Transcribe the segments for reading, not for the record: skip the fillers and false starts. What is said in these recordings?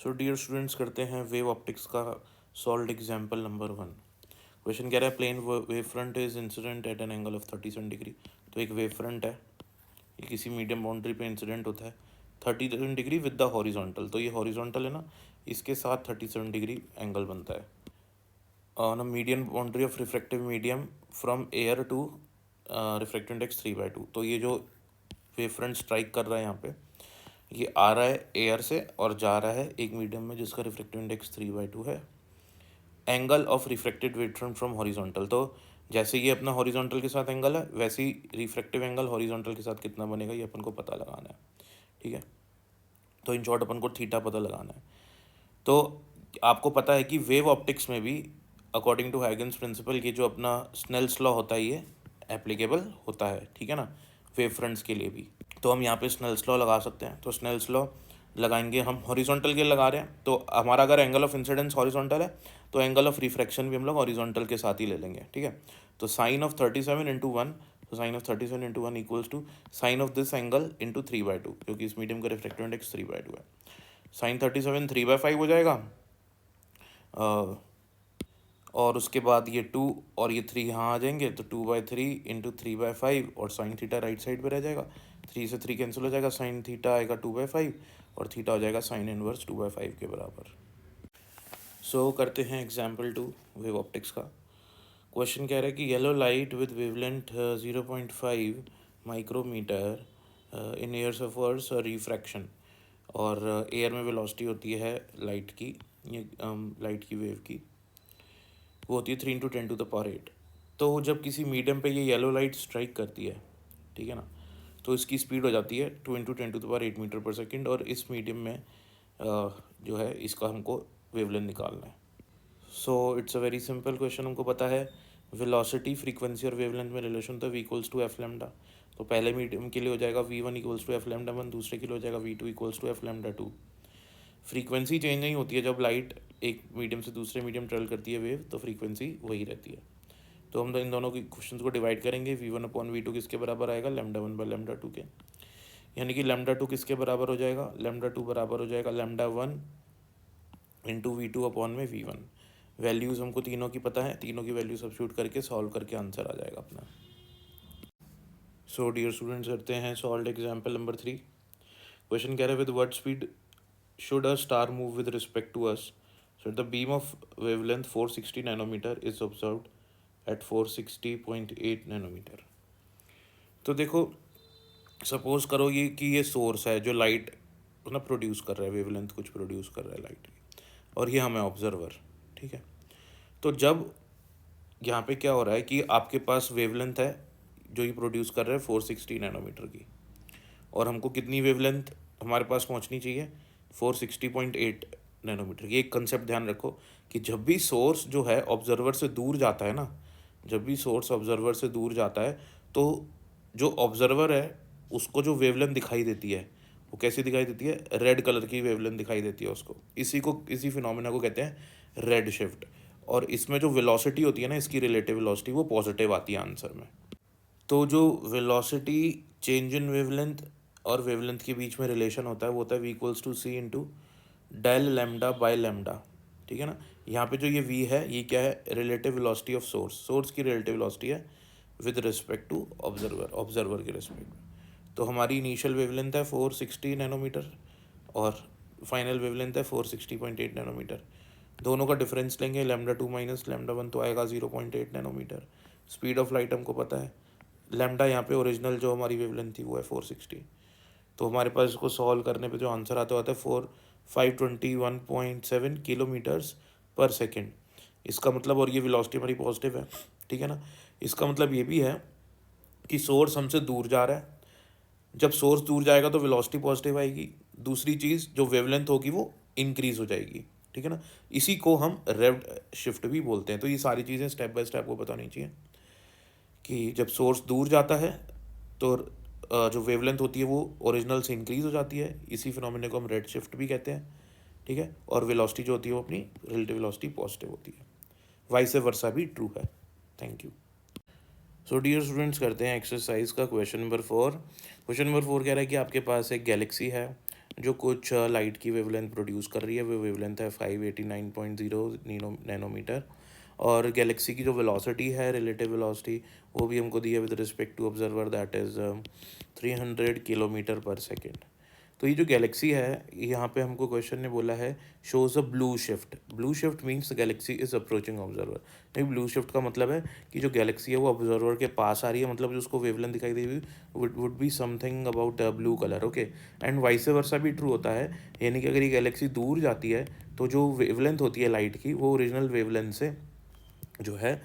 सो dear students, करते हैं wave optics का सॉल्व्ड एग्जाम्पल नंबर 1। क्वेश्चन कह रहा है plane wave front is incident at an angle of 37 degree. तो एक वेव फ्रंट है, ये किसी मीडियम बाउंड्री पे इंसिडेंट होता है 37 डिग्री विद द हॉरिजॉन्टल। तो ये हॉरिजॉन्टल है ना, इसके साथ 37 डिग्री एंगल बनता है on a medium boundary of refractive medium from air to refractive index 3/2। तो ये जो वेव फ्रंट स्ट्राइक कर रहा है यहाँ पे, ये आ रहा है एयर से और जा रहा है एक मीडियम में जिसका रिफ्रैक्टिव इंडेक्स 3/2 है। Angle of refracted wave front from horizontal, तो जैसे ये अपना हॉरिजॉन्टल के साथ एंगल है, वैसे ही रिफ्रैक्टिव एंगल हॉरिजॉन्टल के साथ कितना बनेगा ये अपन को पता लगाना है। ठीक है, तो इन शॉर्ट अपन को थीटा पता लगाना है। तो आपको पता है कि वेव ऑप्टिक्स में भी अकॉर्डिंग टू हाइगन्स प्रिंसिपल ये जो अपना स्नेल्स लॉ होता है ये एप्लीकेबल होता है। ठीक है ना, वेव फ्रंट्स के लिए भी। तो हम यहाँ पे स्नेल्स लॉ लगा सकते हैं। तो स्नेल्स लॉ लगाएंगे, हम हॉरिजॉन्टल के लगा रहे हैं, तो हमारा अगर एंगल ऑफ इंसिडेंस हॉरिजॉन्टल है तो एंगल ऑफ रिफ्रैक्शन भी हम लोग हॉरिजॉन्टल के साथ ही ले लेंगे। ठीक है, तो साइन ऑफ 37 इंटू 1, तो sine of 37 into 1 equals to sine of this angle into 3/2, क्योंकि इस मीडियम का रिफ्रैक्टिव इंडेक्स 3/2 है। साइन 37 3/5 हो जाएगा, और उसके बाद ये 2 और ये 3 यहाँ आ जाएंगे, तो 2/3 इंटू 3/5, और साइन थीटा राइट साइड पे रह जाएगा। 3 से 3 कैंसिल हो जाएगा, साइन थीटा आएगा 2/5 और थीटा हो जाएगा साइन इनवर्स 2/5 के बराबर। सो करते हैं एग्जाम्पल 2 वेव ऑप्टिक्स का। क्वेश्चन कह रहा है कि yellow light with wavelength 0.5 micrometre in air suffers refraction. और एयर में वेलोसिटी होती है लाइट की, ये लाइट की वेव की, वो होती है 3 × 10⁸। तो जब किसी मीडियम पे ये येलो लाइट स्ट्राइक करती है, ठीक है ना, तो इसकी स्पीड हो जाती है 2 × 10⁸ मीटर पर सेकेंड। और इस मीडियम में जो है इसका हमको वेवलेंथ निकालना है। So it's a very simple question. हमको पता है वेलोसिटी, फ्रीक्वेंसी और वेवलेंथ में रिलेशन तो v=f λ। तो पहले मीडियम के लिए हो जाएगा v1 = f λ1, दूसरे के लिए हो जाएगा v2 = f λ2। फ्रीक्वेंसी चेंज नहीं होती है, जब लाइट एक मीडियम से दूसरे मीडियम ट्रेवल करती है वेव, तो फ्रीक्वेंसी वही रहती है। तो हम इन दोनों की क्वेश्चन को डिवाइड करेंगे। v1/v2 किसके बराबर आएगा, λ1/λ2 के, यानी कि λ2 किसके बराबर हो जाएगा, λ2 बराबर हो जाएगा λ1 इंटू v2/v1। वैल्यूज़ हमको तीनों की पता है, तीनों की वैल्यू सब्स्टिट्यूट करके सॉल्व करके आंसर आ जाएगा अपना। सो डियर स्टूडेंट्स, करते हैं सॉल्व एग्जाम्पल नंबर 3। क्वेश्चन कह रहे हैं with what speed should a star move with respect to us? So the beam of wavelength 460 nanometer is observed at 460.8 nanometer. तो देखो, सपोज करो ये कि ये सोर्स है जो लाइट ना प्रोड्यूस कर रहा है, वेवलेंथ कुछ प्रोड्यूस कर रहा है लाइट की, और ये हमें ऑब्जर्वर। ठीक है, तो जब यहाँ पे क्या हो रहा है कि आपके पास वेवलेंथ है जो ये प्रोड्यूस कर रहा है 460 नैनोमीटर की, और हमको कितनी वेवलेंथ हमारे पास पहुँचनी चाहिए, 460.8 नैनोमीटर की। एक कंसेप्ट ध्यान रखो कि जब भी सोर्स जो है ऑब्जर्वर से दूर जाता है ना, जब भी सोर्स ऑब्जर्वर से दूर जाता है, तो जो ऑब्जर्वर है उसको जो वेवलेंथ दिखाई देती है वो कैसी दिखाई देती है, रेड कलर की वेवलेंथ दिखाई देती है उसको। इसी फिनोमेना को कहते हैं रेड शिफ्ट। और इसमें जो वेलोसिटी होती है ना, इसकी रिलेटिव वेलोसिटी वो पॉजिटिव आती है आंसर में। तो जो वेलोसिटी चेंज इन वेवलेंथ और वेवलेंथ के बीच में रिलेशन होता है वो होता है v=c into del lambda by lambda. ठीक है ना, यहाँ पे जो ये v है ये क्या है, रिलेटिव वेलोसिटी ऑफ सोर्स की रिलेटिव वेलोसिटी है विद रिस्पेक्ट टू ऑब्जर्वर के रिस्पेक्ट में। तो हमारी इनिशियल वेवलेंथ है 460 नैनोमीटर और फाइनल वेवलेंथ है 460.8 नैनोमीटर। दोनों का डिफरेंस लेंगे, λ2 माइनस λ1 तो आएगा 0.8 नैनोमीटर। स्पीड ऑफ लाइट हमको पता है, लैम्डा यहाँ पे ओरिजिनल जो हमारी वेवलेंथ थी वो है 460। तो हमारे पास इसको सॉल्व करने पे जो आंसर आता है 521.7 किलोमीटर्स पर सेकेंड। इसका मतलब, और ये वेलोसिटी हमारी पॉजिटिव है, ठीक है ना, इसका मतलब ये भी है कि सोर्स हमसे दूर जा रहा है। जब सोर्स दूर जाएगा तो वेलोसिटी पॉजिटिव आएगी, दूसरी चीज़ जो वेवलेंथ होगी वो इंक्रीज हो जाएगी। ठीक है ना, इसी को हम रेड शिफ्ट भी बोलते हैं। तो ये सारी चीज़ें स्टेप बाय स्टेप को बतानी चाहिए कि जब सोर्स दूर जाता है तो जो वेवलेंथ होती है वो ओरिजिनल से इंक्रीज हो जाती है, इसी फिनोमेना को हम रेड शिफ्ट भी कहते हैं। ठीक है, और वेलोसिटी जो होती है वो अपनी रिलेटिव वेलोसिटी पॉजिटिव होती है। वाइस वर्सा भी ट्रू है। Thank you. So dear students, करते हैं एक्सरसाइज का क्वेश्चन नंबर 4। क्वेश्चन नंबर 4 कह रहा है कि आपके पास एक गैलेक्सी है जो कुछ लाइट की वेवलेंथ प्रोड्यूस कर रही है, वो वेवलेंथ है 589.0 नैनोमीटर। और गैलेक्सी की जो वेलोसिटी है, रिलेटिव वेलोसिटी, वो भी हमको दी है with respect to observer, that is 300 kilometre per second. तो ये जो गैलेक्सी है, यहाँ पे हमको क्वेश्चन ने बोला है shows a blue shift. Blue shift means Galaxy is approaching observer. नहीं, ब्लू शिफ्ट का मतलब है कि जो गैलेक्सी है वो ऑब्जर्वर के पास आ रही है, मतलब जो उसको वेवलेंथ दिखाई दे रही would be something about blue colour. Okay, and vice versa भी ट्रू होता है, यानी कि अगर ये गैलेक्सी दूर जाती है तो जो वेवलेंथ होती है लाइट की, वो ओरिजिनल वेवलेंथ से जो है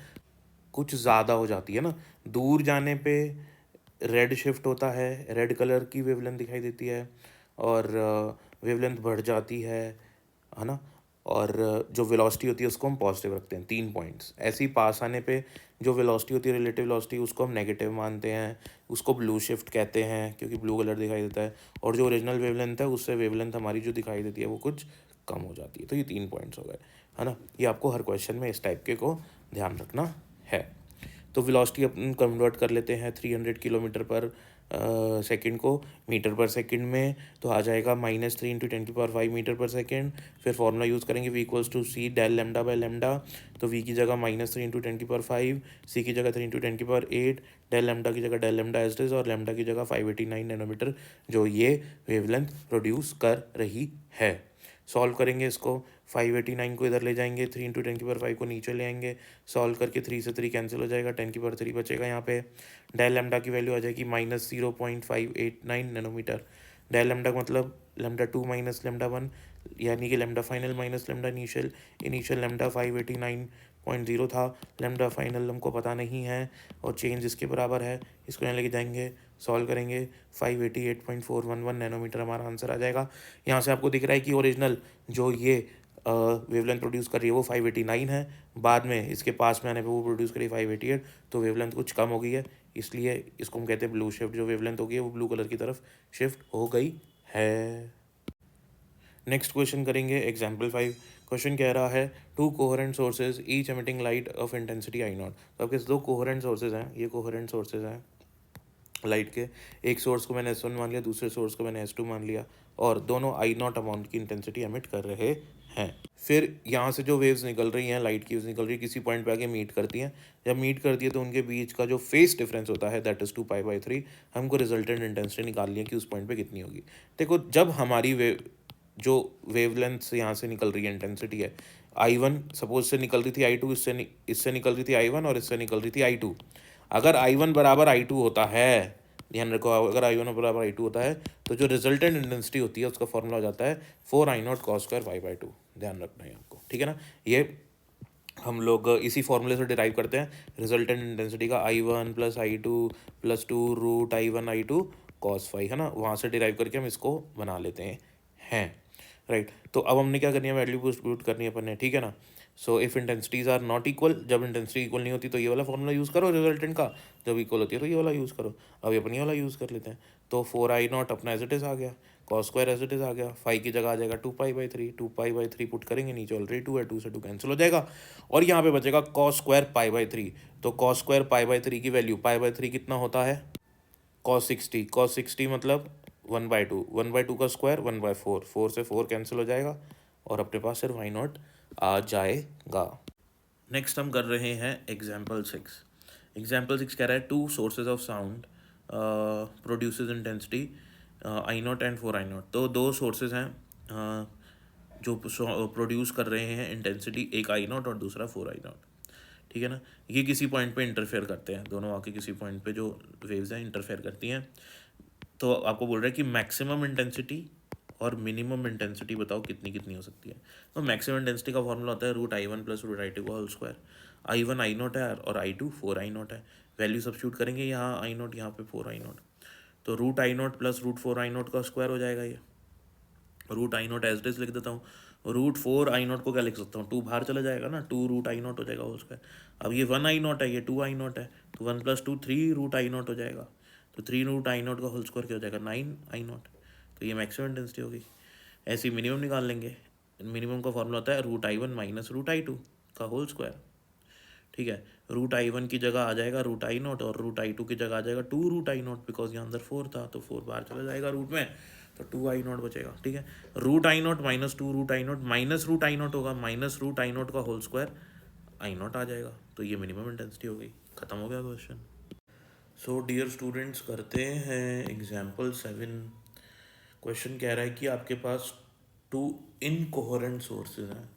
कुछ ज़्यादा हो जाती है ना। दूर जाने पे रेड शिफ्ट होता है, रेड कलर की वेवलेंथ दिखाई देती है, और वेवलेंथ बढ़ जाती है ना। और जो वेलोसिटी होती है उसको हम पॉजिटिव रखते हैं, 3 पॉइंट्स। ऐसे ही पास आने पे जो वेलोसिटी होती है, रिलेटिव वेलोसिटी, उसको हम नेगेटिव मानते हैं, उसको ब्लू शिफ्ट कहते हैं क्योंकि ब्लू कलर दिखाई देता है। और जो ओरिजिनल वेवलेंथ है उससे वेवलेंथ हमारी जो दिखाई देती है वो कुछ कम हो जाती है। तो ये 3 पॉइंट्स हो गए, है ना। ये आपको हर क्वेश्चन में इस टाइप के को ध्यान रखना है। तो वेलोसिटी अपन कन्वर्ट कर लेते हैं 300 किलोमीटर पर सेकंड को मीटर पर सेकंड में, तो आ जाएगा -3 × 10⁵ मीटर पर सेकंड। फिर फॉर्मूला यूज़ करेंगे v equals to c del lambda by lambda. तो v की जगह -3 × 10⁵, सी की जगह 3 × 10⁸, डेल लैम्डा की जगह del lambda as it is, और लैम्डा की जगह 589 नैनोमीटर जो ये वेवलेंथ प्रोड्यूस कर रही है। सॉल्व करेंगे इसको, 589 को इधर ले जाएंगे, 3 × 10⁵ को नीचे ले आएंगे, सॉल्व करके 3 से 3 कैंसिल हो जाएगा, 10⁻³ बचेगा यहाँ पे। डेल लैम्डा की वैल्यू आ जाएगी -0.589 नैनोमीटर। डेल लैम्डा का मतलब λ2 माइनस λ1, यानी कि lambda final minus lambda initial. Initial lambda 589.0 था, लैम्डा फाइनल हमको पता नहीं है, और चेंज इसके बराबर है, इसको यहाँ लेके जाएंगे, सॉल्व करेंगे, 588.411 नैनोमीटर हमारा आंसर आ जाएगा। यहाँ से आपको दिख रहा है कि ओरिजिनल जो ये वेवलेंथ प्रोड्यूस कर रही है वो 589 है, बाद में इसके पास में आने पे वो प्रोड्यूस करी 588, तो वेवलेंथ कुछ कम हो गई है, इसलिए इसको हम कहते हैं ब्लू शिफ्ट। जो वेवलेंथ हो गई है वो ब्लू कलर की तरफ शिफ्ट हो गई है। नेक्स्ट क्वेश्चन करेंगे एग्जाम्पल 5। क्वेश्चन कह रहा है to coherent sources each emitting light of intensity I0। तो आपके दो कोहेरेंट सोर्सेज हैं, ये कोहेरेंट सोर्सेज हैं लाइट के। एक सोर्स को मैंने S1 मान लिया, दूसरे सोर्स को मैंने S2 मान लिया, और दोनों I0 अमाउंट की इंटेंसिटी एमिट कर रहे हैं। फिर यहाँ से जो वेव्स निकल रही हैं, लाइट की वेव्स निकल रही है, किसी पॉइंट पे आके मीट करती हैं। जब मीट करती है तो उनके बीच का जो फेस डिफरेंस होता है दैट इज़ 2π/3। हमको रिजल्टेंट इंटेंसिटी निकालनी है कि उस पॉइंट पे कितनी होगी। देखो, जब हमारी जो वेवलेंथ से यहाँ से निकल रही है इंटेंसिटी है I1, सपोज से निकल रही थी I2, इससे निकल रही थी I1, और इससे निकल रही थी I2। अगर I1 बराबर I2 होता है, ध्यान रखो, अगर I1 बराबर I2 होता है तो जो रिजल्टेंट इंटेंसिटी होती है उसका फॉर्मूला हो जाता है 4I0 cos² π/2। ध्यान रखना है आपको, ठीक है ना। ये हम लोग इसी फॉर्मूले से डिराइव करते हैं रिजल्टेंट इंटेंसिटी का, I1 + I2 + 2√I1 I2 cos phi, है ना। वहाँ से डिराइव करके हम इसको बना लेते हैं, राइट। तो अब हमने क्या करनी है, वैल्यू पुट करनी है अपन ने, ठीक है ना। So if intensities are not equal, जब इंटेंसिटी इक्वल नहीं होती तो ये वाला फॉर्मूला यूज़ करो रिजल्टेंट का, जब इक्वल होती है तो ये वाला यूज़ करो। अब ये अपन ये वाला यूज़ कर लेते हैं, तो 4I0 अपना एज इट इज़ आ गया, cos² एज इट इज़ आ गया, फाई की जगह आ जाएगा 2π/3, 2π/3 पुट करेंगे, नीचे ऑलरेडी 2 है, 2 से 2 कैंसिल हो जाएगा, और यहाँ पे बचेगा cos² π/3। तो cos² π/3 की वैल्यू, π/3 कितना होता है, cos 60 मतलब 1/2, 1/2 का स्क्वायर 1/4, 4 से 4 कैंसिल हो जाएगा, और अपने पास सिर्फ I0 आ जाएगा। नेक्स्ट हम कर रहे हैं एग्जाम्पल 6। एग्जाम्पल 6 कह रहा है two sources of sound produces intensity I0 and 4I0। तो दो सोर्सेज हैं जो प्रोड्यूस कर रहे हैं इंटेंसिटी, एक I0 और दूसरा 4I0, ठीक है ना। ये किसी पॉइंट पे इंटरफेयर करते हैं, दोनों आके किसी पॉइंट पे जो वेव्स हैं इंटरफेयर करती हैं। तो आपको बोल रहा है कि मैक्सिमम इंटेंसिटी और मिनिमम इंटेंसिटी बताओ कितनी कितनी हो सकती है। तो मैक्सिमम इंटेंसिटी का फॉर्मूला होता है √I1 + √I2 का होल स्क्वायर। I1 I0 है और I2 4I0 है। वैल्यू सब्स्टिट्यूट करेंगे, यहाँ I0 यहाँ पे 4I0, तो √I0 + √4I0 का स्क्वायर हो जाएगा। ये √I0 एज इट इज लिख देता हूँ, √4I0 को क्या लिख सकता हूँ, 2 बाहर चला जाएगा ना, 2√I0 हो जाएगा होल स्क्वायर। अब ये 1I0 है, ये 2I0 है, तो 1 + 2 3√I0 हो जाएगा, तो 3√I0 का होल स्क्वायर क्या हो जाएगा, 9I0। तो ये मैक्सिमम इंटेंसिटी होगी। ऐसे ही मिनिमम निकाल लेंगे, मिनिमम का फॉर्मूला होता है √I1 - √I2 का होल स्क्वायर, ठीक है। √I1 की जगह आ जाएगा √I0, और √I2 की जगह आ जाएगा 2√I0, बिकॉज यहाँ अंदर 4 था, तो 4 बाहर चला जाएगा रूट में, तो 2 I0 बचेगा, ठीक है। √I0 minus 2 √I0 minus √I0 होगा, माइनस √I0 का होल स्क्वायर I0 आ जाएगा। तो ये मिनिमम इंटेंसिटी हो गई, ख़त्म हो गया क्वेश्चन। सो डियर स्टूडेंट्स, करते हैं एग्जाम्पल 7। क्वेश्चन कह रहा है कि आपके पास 2 इनकोहेरेंट सोर्सेज हैं।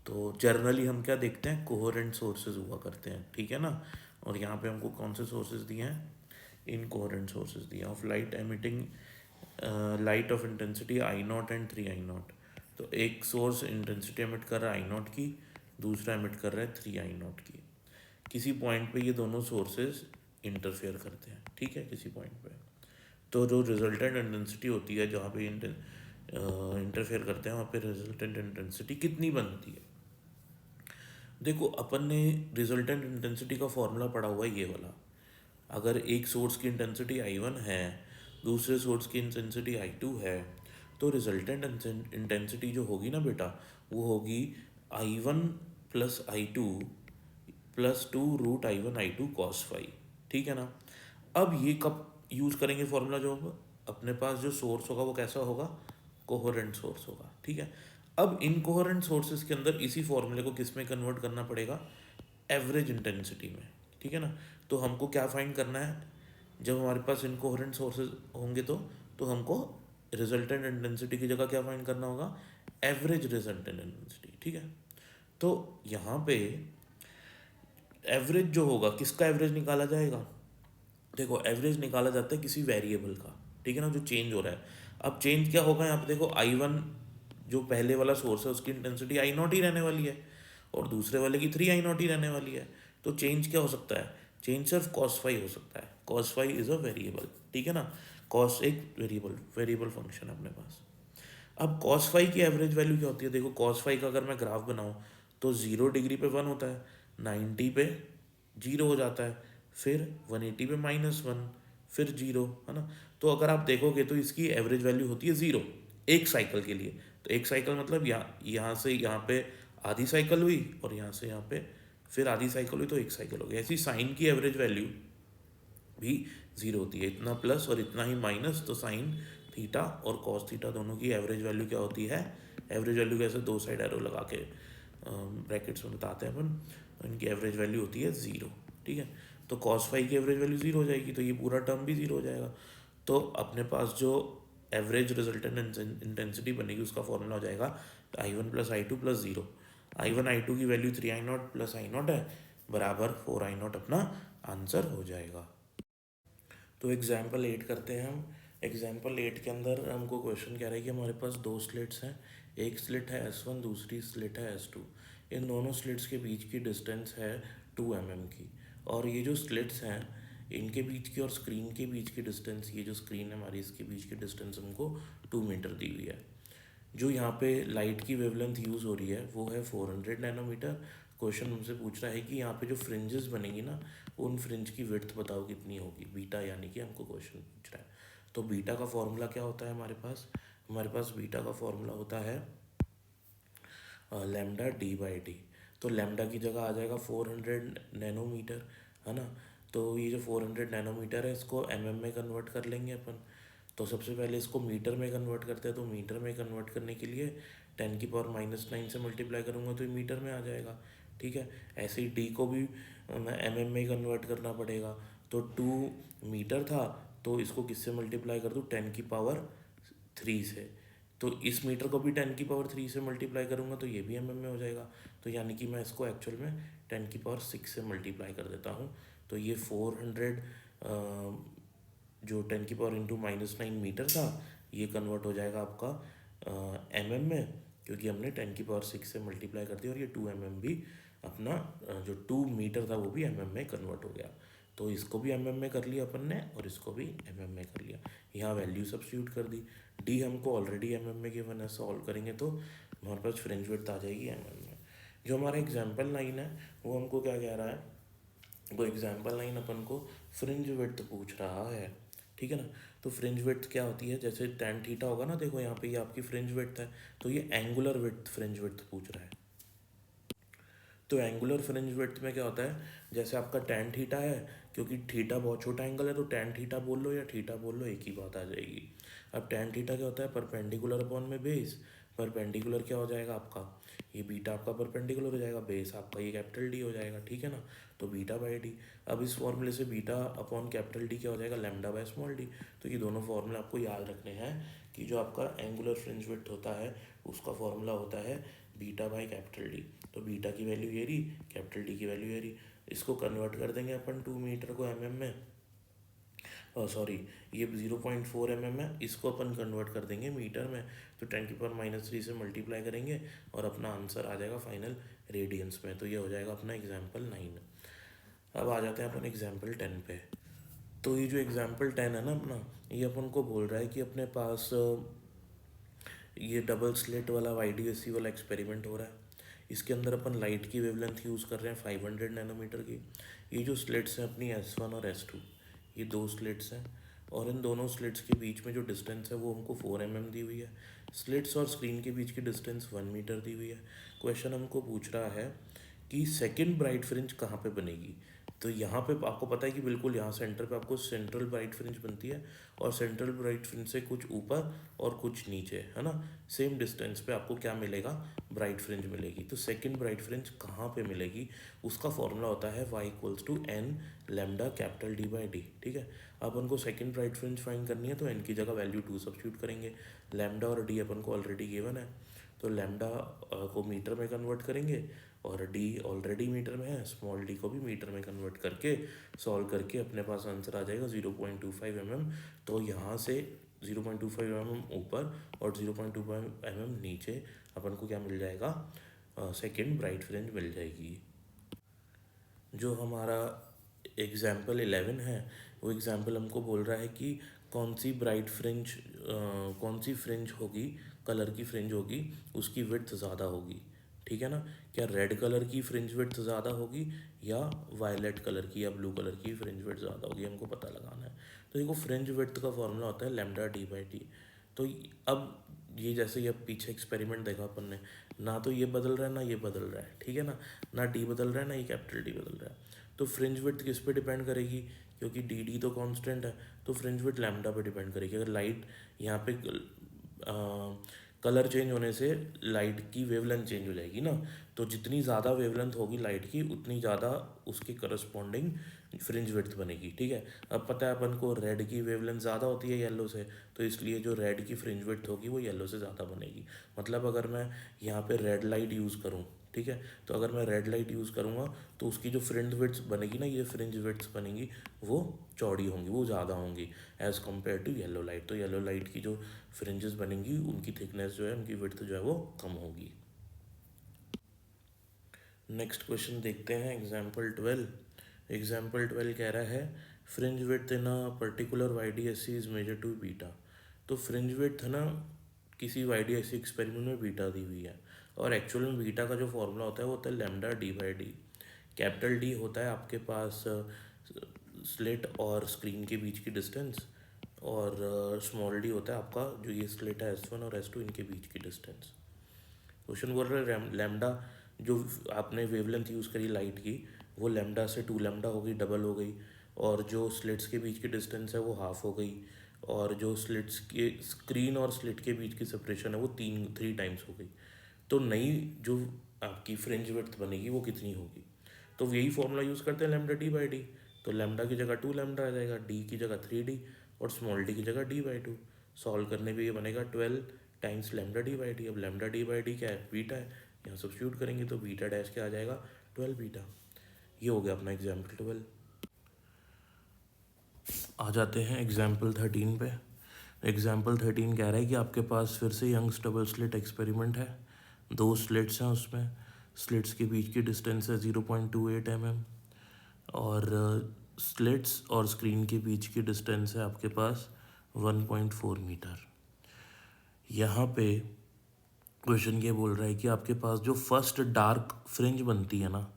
तो जनरली हम क्या देखते हैं, कोहेरेंट सोर्सेज हुआ करते हैं, ठीक है ना। और यहाँ पे हमको कौन से सोर्सेज दिए हैं, इनकोहेरेंट सोर्सेज दिए हैं of light emitting light of intensity I0 and 3I0। तो एक सोर्स इंटेंसिटी एमिट कर रहा है I0 की, दूसरा एमिट कर रहा है 3I0 की। किसी पॉइंट पे ये दोनों सोर्सेज इंटरफेयर करते हैं, ठीक है, किसी पॉइंट पे। तो जो रिजल्टेंट इंटेंसिटी होती है जहाँ पे इंटरफेयर करते हैं, वहाँ पे रिजल्टेंट इंटेंसिटी कितनी बनती है। देखो, अपन ने रिजल्टेंट इंटेंसिटी का फॉर्मूला पढ़ा हुआ है ये वाला। अगर एक सोर्स की इंटेंसिटी I1 है, दूसरे सोर्स की इंटेंसिटी I2 है, तो रिजल्टेंट इंटेंसिटी जो होगी ना बेटा, वो होगी I1 plus I2 plus 2 √I1 I2 cos phi, ठीक है ना। अब ये कब यूज़ करेंगे फॉर्मूला, जो अपने पास जो सोर्स होगा वो कैसा होगा, कोहेरेंट सोर्स होगा, ठीक है। अब इनकोहेरेंट सोर्सेज के अंदर इसी फॉर्मूले को किस में कन्वर्ट करना पड़ेगा, एवरेज इंटेंसिटी में, ठीक है ना। तो हमको क्या फाइंड करना है, जब हमारे पास इनकोहेरेंट सोर्सेज होंगे तो हमको रिजल्टेंट इंटेंसिटी की जगह क्या फाइंड करना होगा, एवरेज रिजल्टेंट इंटेंसिटी, ठीक है। तो यहाँ पे एवरेज जो होगा, किसका एवरेज निकाला जाएगा, देखो एवरेज निकाला जाता है किसी वेरिएबल का, ठीक है ना, जो चेंज हो रहा है। अब चेंज क्या होगा यहाँ पे, देखो I1 जो पहले वाला सोर्स है उसकी इंटेंसिटी I0 ही रहने वाली है, और दूसरे वाले की 3I0 ही रहने वाली है। तो चेंज क्या हो सकता है, चेंज सिर्फ cos phi हो सकता है। cos phi is a variable, ठीक है ना। cos एक वेरिएबल फंक्शन है अपने पास। अब cos phi की एवरेज वैल्यू क्या होती है, देखो cos phi का अगर मैं ग्राफ बनाऊँ तो 0 डिग्री पे 1 होता है, 90 पे 0 हो जाता है, फिर 180 पे -1, फिर 0, है ना। तो अगर आप देखोगे तो इसकी एवरेज वैल्यू होती है 0 एक साइकिल के लिए। तो एक साइकिल मतलब यहाँ से यहाँ पे आधी साइकिल हुई, और यहाँ से यहाँ पे फिर आधी साइकिल हुई, तो एक साइकिल हो गई। ऐसी साइन की एवरेज वैल्यू भी 0 होती है, इतना प्लस और इतना ही माइनस। तो साइन थीटा और कॉस थीटा दोनों की एवरेज वैल्यू क्या होती है, एवरेज वैल्यू कैसे, दो साइड एरो लगा के ब्रैकेट्स में बताते हैं अपन। तो इनकी एवरेज वैल्यू होती है 0, ठीक है। तो कॉस फाई की एवरेज वैल्यू 0 हो जाएगी, तो ये पूरा टर्म भी 0 हो जाएगा। तो अपने पास जो एवरेज रिजल्टेंट इंटेंसिटी बनेगी उसका फॉर्मूला हो जाएगा I1 plus I2 plus 0। I1 I2 की वैल्यू 3I0 प्लस I0 है, बराबर 4I0 अपना आंसर हो जाएगा। तो एग्जाम्पल 8 करते हैं हम। एग्जाम्पल 8 के अंदर हमको क्वेश्चन कह रहा है कि हमारे पास दो स्लिट्स हैं, एक स्लिट है S1, दूसरी स्लिट है S2। इन दोनों स्लिट्स के बीच की डिस्टेंस है 2 mm की, और ये जो स्लिट्स हैं इनके बीच की और स्क्रीन के बीच की डिस्टेंस, ये जो स्क्रीन है हमारी, इसके बीच की डिस्टेंस हमको 2 मीटर दी हुई है। जो यहाँ पे लाइट की वेवलेंथ यूज़ हो रही है वो है 400 नैनोमीटर। क्वेश्चन हमसे पूछ रहा है कि यहाँ पे जो फ्रिंजेस बनेंगी ना, उन फ्रिंज की विड्थ बताओ कितनी होगी, बीटा, यानी कि हमको क्वेश्चन पूछ रहा है। तो बीटा का फॉर्मूला क्या होता है हमारे पास बीटा का फॉर्मूला होता है लैम्डा d/d। तो लैम्डा की जगह आ जाएगा 400 नैनोमीटर, है ना। तो ये जो 400 नैनोमीटर है इसको mm में कन्वर्ट कर लेंगे अपन। तो सबसे पहले इसको मीटर में कन्वर्ट करते हैं। तो मीटर में कन्वर्ट करने के लिए 10⁻⁹ से मल्टीप्लाई करूँगा तो ये मीटर में आ जाएगा, ठीक है। ऐसे ही डी को भी mm में कन्वर्ट करना पड़ेगा। तो 2 मीटर था, तो इसको किससे मल्टीप्लाई कर दूँ, 10⁻³ से। तो इस मीटर को भी 10⁻³ से मल्टीप्लाई करूँगा तो ये भी mm में हो जाएगा। तो यानी कि मैं इसको एक्चुअल में 10⁻6 से मल्टीप्लाई कर देता हूँ। तो ये 400 जो 10⁻⁻⁹ मीटर था, ये कन्वर्ट हो जाएगा आपका mm में, क्योंकि हमने 10⁻6 से मल्टीप्लाई कर दिया। और ये 2 mm भी अपना जो 2 मीटर था वो भी mm में कन्वर्ट हो गया। तो इसको भी mm में कर लिया अपन ने, और इसको भी mm में कर लिया। यहाँ वैल्यू सब्स्टिट्यूट कर दी, डी हमको ऑलरेडी mm में गिवन है, सॉल्व करेंगे तो हमारे पास फ्रिंज विड्थ आ जाएगी mm में। जो हमारा एग्जाम्पल 9 है वो हमको क्या कह रहा है, वो एग्जाम्पल 9 अपन को फ्रिंज विड्थ पूछ रहा है, ठीक है ना। तो फ्रिंज विड्थ क्या होती है, जैसे tan थीटा होगा ना, देखो यहाँ पे ये आपकी फ्रिंज विड्थ है, तो ये एंगुलर विड्थ फ्रिंज विड्थ पूछ रहा है। तो एंगुलर फ्रिंज विड्थ में क्या होता है, जैसे आपका टैन थीटा है, क्योंकि थीटा बहुत छोटा एंगल है तो टैन थीटा बोल लो या थीटा बोल लो, एक ही बात आ जाएगी। अब टैन थीटा क्या होता है, परपेंडिकुलर अपॉन में बेस। परपेंडिकुलर क्या हो जाएगा आपका, ये बीटा आपका परपेंडिकुलर हो जाएगा, बेस आपका ये कैपिटल डी हो जाएगा, ठीक है ना। तो बीटा बाई डी। अब इस फॉर्मूले से बीटा अपॉन कैपिटल डी क्या हो जाएगा, लैम्डा बाय स्मॉल डी। तो ये दोनों फॉर्मूले आपको याद रखने हैं कि जो आपका एंगुलर फ्रिंज विड्थ होता है उसका फॉर्मूला होता है बीटा बाई कैपिटल डी। तो बीटा की वैल्यू ये रही, कैपिटल डी की वैल्यू ये रही। इसको कन्वर्ट कर देंगे अपन 2 मीटर को एम में, सॉरी ये 0.4 mm है, इसको अपन कन्वर्ट कर देंगे मीटर में। तो 10⁻³ से मल्टीप्लाई करेंगे और अपना आंसर आ जाएगा फाइनल रेडियंस में। तो ये हो जाएगा अपना एग्जाम्पल 9। अब आ जाते हैं अपन एग्जाम्पल 10 पे। तो ये जो एग्जाम्पल 10 है ना अपना, ये अपन को बोल रहा है कि अपने पास ये डबल स्लिट वाला YDSC वाला एक्सपेरिमेंट हो रहा है। इसके अंदर अपन लाइट की वेवलेंथ यूज़ कर रहे हैं 500 नैनोमीटर की। ये जो स्लिट्स हैं अपनी S1 और S2, ये दो स्लिट्स हैं, और इन दोनों स्लिट्स के बीच में जो डिस्टेंस है वो हमको 4 mm दी हुई है। स्लिट्स और स्क्रीन के बीच की डिस्टेंस 1 मीटर दी हुई है। क्वेश्चन हमको पूछ रहा है कि सेकेंड ब्राइट फ्रिंज कहाँ पे बनेगी। तो यहाँ पे आपको पता है कि बिल्कुल यहाँ सेंटर पे आपको सेंट्रल ब्राइट फ्रिंज बनती है, और सेंट्रल ब्राइट फ्रिंज से कुछ ऊपर और कुछ नीचे, है ना, सेम डिस्टेंस पे आपको क्या मिलेगा, ब्राइट फ्रिंज मिलेगी। तो सेकंड ब्राइट फ्रिंज कहाँ पे मिलेगी, उसका फॉर्मूला होता है y = n lambda capital D by D, ठीक है। अब उनको सेकंड ब्राइट फ्रिंज फाइंड करनी है तो n की जगह वैल्यू 2 सब्स्टिट्यूट करेंगे। लैम्डा और d अपन को ऑलरेडी गिवन है, तो लैम्डा को मीटर में कन्वर्ट करेंगे और d ऑलरेडी मीटर में है, स्मॉल d को भी मीटर में कन्वर्ट करके सॉल्व करके अपने पास आंसर आ जाएगा 0.25 mm। तो यहाँ से 0.25 mm ऊपर और 0.25 mm नीचे अपन को क्या मिल जाएगा, सेकेंड ब्राइट फ्रिंज मिल जाएगी। जो हमारा एग्जाम्पल 11 है, वो एग्जाम्पल हमको बोल रहा है कि कौन सी ब्राइट फ्रिंज, कौन सी फ्रिंज होगी, कलर की फ्रिंज होगी, उसकी विड्थ ज़्यादा होगी, ठीक है ना। क्या रेड कलर की फ्रिंज विड्थ ज़्यादा होगी या वायलेट कलर की या ब्लू कलर की फ्रिंज विड्थ ज़्यादा होगी, हमको पता लगाना है। तो देखो फ्रिंज विड्थ का फॉर्मूला होता है लैम्डा D बाई टी। तो अब ये जैसे ये पीछे एक्सपेरिमेंट देखा अपन ने, ना तो ये बदल रहा है ना ये बदल रहा है, ठीक है ना डी बदल रहा है ना ये कैपिटल डी बदल रहा है। तो फ्रिंज विड्थ किस पे डिपेंड करेगी, क्योंकि डी तो कांस्टेंट है, तो फ्रिंज विड्थ लैम्डा पे डिपेंड करेगी। अगर लाइट यहाँ पे कलर चेंज होने से लाइट की वेवलेंथ चेंज हो जाएगी ना, तो जितनी ज़्यादा वेवलेंथ होगी लाइट की उतनी ज़्यादा उसकी करस्पॉन्डिंग फ्रिंज विड्थ बनेगी, ठीक है। अब पता है अपन को रेड की वेवलेंथ ज़्यादा होती है येलो से, तो इसलिए जो रेड की फ्रिंज विड्थ होगी वो येलो से ज़्यादा बनेगी। मतलब अगर मैं यहाँ पे रेड लाइट यूज़ करूँ, ठीक है, तो अगर मैं रेड लाइट यूज़ करूँगा तो उसकी जो फ्रिंज विड्थ बनेगी ना, ये फ्रिंज विड्थ बनेगी वो चौड़ी होंगी, वो ज़्यादा होंगी as compare to yellow light. तो येलो लाइट की जो फ्रिंजेस बनेंगी उनकी थिकनेस जो है, उनकी विड्थ जो है वो कम होगी। नेक्स्ट क्वेश्चन देखते हैं एग्जाम्पल 12। एग्जाम्पल 12 कह रहा है fringe width in a particular YDSC is measure to beta. तो फ्रिंज विड्थ है ना किसी YDSC एक्सपेरिमेंट में बीटा दी हुई है, और एक्चुअल में बीटा का जो फॉर्मूला होता है वो होता है lambda D by D. Capital D होता है आपके पास स्लिट और स्क्रीन के बीच की डिस्टेंस, और स्मॉल डी होता है आपका जो ये स्लिट है S1 और S2 इनके बीच की डिस्टेंस। क्वेश्चन बोल रहे हैं लैम्डा जो आपने वेवलेंथ यूज़ करी लाइट की वो लैम्डा से 2 लैम्डा हो गई, डबल हो गई, और जो स्लिट्स के बीच की डिस्टेंस है वो हाफ हो गई, और जो स्लिट्स के स्क्रीन और स्लिट के बीच की सेपरेशन है वो 3 टाइम्स हो गई। तो नई जो आपकी फ्रिंज विड्थ बनेगी वो कितनी होगी। तो यही फॉर्मूला यूज़ करते हैं लैम्डा D बाई डी। तो लैम्डा की जगह 2 लैम्डा आ जाएगा, डी की जगह 3D और स्मॉल डी की जगह D बाई 2। सॉल्व करने पे ये बनेगा 12 times lambda D by D. अब लैम्डा D बाई डी क्या है, बीटा है, यहाँ सब्स्टिट्यूट करेंगे तो बीटा डैश क्या आ जाएगा, 12 बीटा। ये हो गया अपना एग्जाम्पल 12। आ जाते हैं एग्जाम्पल 13 पे। एग्जाम्पल 13 कह रहा है कि आपके पास फिर से यंग्स डबल स्लिट एक्सपेरिमेंट है। 2 स्लिट्स हैं उसमें, स्लिट्स के बीच की डिस्टेंस है 0.28 mm, और स्लिट्स और स्क्रीन के बीच की डिस्टेंस है आपके पास 1.4 मीटर। यहाँ पे क्वेश्चन ये बोल रहा है कि आपके पास जो फर्स्ट डार्क फ्रिंज बनती है ना,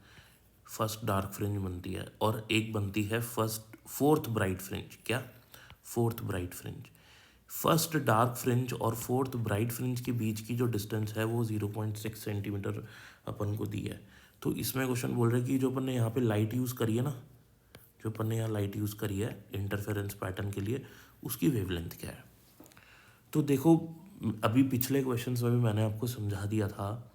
फर्स्ट डार्क फ्रिंज बनती है और एक बनती है फोर्थ ब्राइट फ्रिंज। क्या, fourth bright fringe. First dark fringe और फोर्थ ब्राइट फ्रिंज के बीच की जो डिस्टेंस है वो 0.6 सेंटीमीटर अपन को दी है। तो इसमें क्वेश्चन बोल रहे हैं कि जो अपन ने यहाँ पे लाइट यूज़ करी है ना, जो अपन ने यहाँ लाइट यूज़ करी है इंटरफेरेंस पैटर्न के लिए, उसकी वेवलेंथ क्या है। तो देखो अभी पिछले क्वेश्चंस में भी मैंने आपको समझा दिया था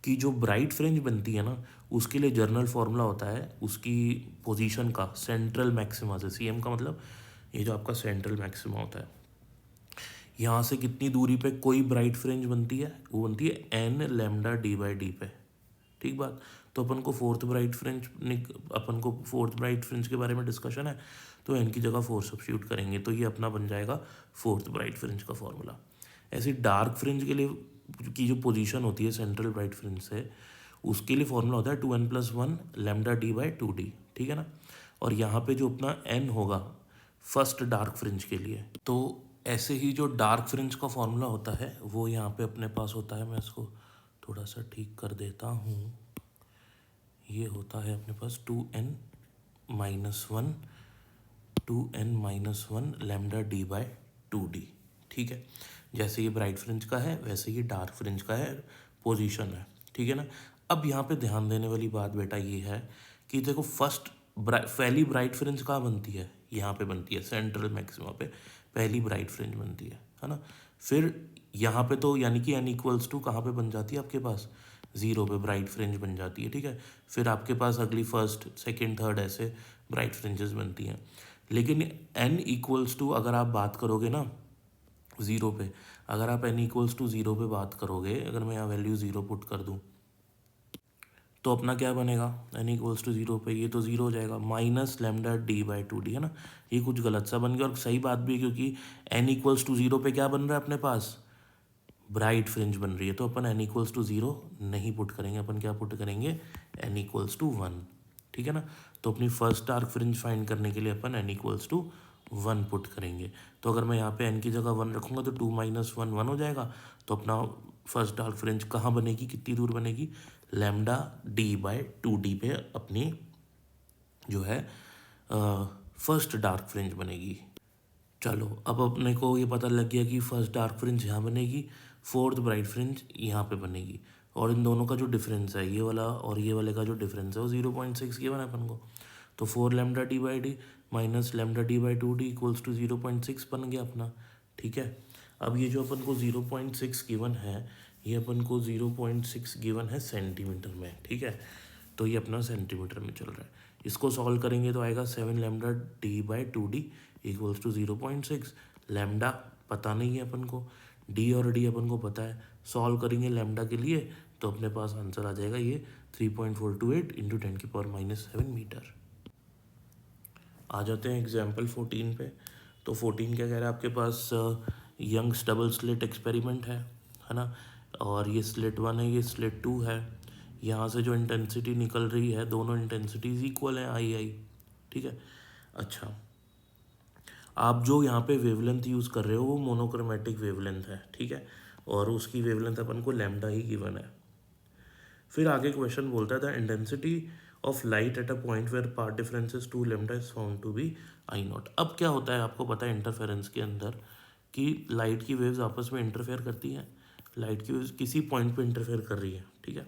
कि जो ब्राइट फ्रिंज बनती है ना, उसके लिए जर्नल फार्मूला होता है उसकी पोजीशन का, सेंट्रल मैक्सिमा से। सीएम का मतलब ये जो आपका सेंट्रल मैक्सिमा होता है, यहाँ से कितनी दूरी पे कोई ब्राइट फ्रिंज बनती है, वो बनती है n lambda d by d पे। ठीक बात। तो अपन को फोर्थ ब्राइट फ्रिंज के बारे में डिस्कशन है, तो एन की जगह 4 सब्स्टिट्यूट करेंगे, तो ये अपना बन जाएगा फोर्थ ब्राइट फ्रिंज का फॉर्मूला। ऐसे डार्क फ्रिंज के लिए की जो पोजीशन होती है सेंट्रल ब्राइट फ्रिंज से, उसके लिए फॉर्मूला होता है 2n+1 lambda d by 2d। ठीक है ना। और यहाँ पे जो अपना n होगा फर्स्ट डार्क फ्रिंज के लिए, तो ऐसे ही जो डार्क फ्रिंज का फॉर्मूला होता है वो यहाँ पे अपने पास होता है। मैं इसको थोड़ा सा ठीक कर देता हूँ। ये होता है अपने पास 2n-1 lambda d by 2d। ठीक है। जैसे ये ब्राइट फ्रिंज का है वैसे ये डार्क फ्रिंज का है, पोजीशन है। ठीक है ना। अब यहाँ पे ध्यान देने वाली बात बेटा ये है कि देखो पहली ब्राइट फ्रिंज कहाँ बनती है, यहाँ पे बनती है सेंट्रल मैक्सिमा पे पहली ब्राइट फ्रिंज बनती है ना। फिर यहाँ पे तो यानी कि n=2 कहाँ पे बन जाती है आपके पास, 0 पे ब्राइट फ्रिंज बन जाती है। ठीक है। फिर आपके पास अगली फर्स्ट सेकंड थर्ड ऐसे ब्राइट फ्रिंजेस बनती हैं। लेकिन n=2 अगर आप बात करोगे ना 0 पे, अगर आप n=0 पे बात करोगे, अगर मैं यहाँ वैल्यू 0 पुट कर दूँ तो अपना क्या बनेगा, n=0 पे ये तो 0 हो जाएगा, minus lambda d by 2d है ना। ये कुछ गलत सा बन गया और सही बात भी है, क्योंकि n=0 पे क्या बन रहा है अपने पास, ब्राइट फ्रिंज बन रही है। तो अपन n=0 नहीं पुट करेंगे, अपन क्या पुट करेंगे, n=1। ठीक है ना। तो अपनी फर्स्ट डार्क फ्रिंज फाइंड करने के लिए अपन n=1 पुट करेंगे। तो अगर मैं यहाँ पे n की जगह 1 रखूँगा तो 2 - 1 1 हो जाएगा। तो अपना फर्स्ट डार्क फ्रिंज कहाँ बनेगी, कितनी दूर बनेगी, लैम्डा डी बाई 2d पे अपनी जो है फर्स्ट डार्क फ्रिंज बनेगी। चलो अब अपने को ये पता लग गया कि फर्स्ट डार्क फ्रिंज यहाँ बनेगी, फोर्थ ब्राइट फ्रिंज यहाँ पे बनेगी, और इन दोनों का जो डिफरेंस है, ये वाला और ये वाले का जो डिफरेंस है वो 0.6 गिवन है अपन को। तो 4 lambda d by d minus lambda d by 2d equals to 0.6 बन गया अपना। ठीक है। अब ये जो अपन को 0.6 गिवन है, ये अपन को 0.6 गिवन है सेंटीमीटर में। ठीक है। तो ये अपना सेंटीमीटर में चल रहा है। इसको सॉल्व करेंगे तो आएगा 7 lambda d by 2d equals to 0.6। Lambda पता नहीं है अपन को, डी और डी अपन को पता है। सॉल्व करेंगे लैम्डा के लिए तो अपने पास आंसर आ जाएगा ये 3.428 इंटू 10⁻⁻7 मीटर। आ जाते हैं एग्जाम्पल 14 पे। तो 14 क्या कह रहा है आपके पास, यंग्स डबल स्लिट एक्सपेरिमेंट है ना। और ये स्लिट 1 है, ये स्लिट 2 है। यहाँ से जो इंटेंसिटी निकल रही है, दोनों इंटेंसिटीज इक्वल हैं, आई। ठीक है। अच्छा, आप जो यहाँ पे वेवलेंथ यूज़ कर रहे हो वो मोनोक्रोमेटिक वेवलेंथ है। ठीक है। और उसकी वेवलेंथ अपन को लैम्डा ही गिवन है। फिर आगे क्वेश्चन बोलता है the intensity of light at a point where path difference is 2 lambda is found to be I0। अब क्या होता है आपको पता है इंटरफेरेंस के अंदर कि लाइट की वेव्स आपस में इंटरफेयर करती हैं। लाइट की वेव्स किसी पॉइंट पे इंटरफेयर कर रही है। ठीक है।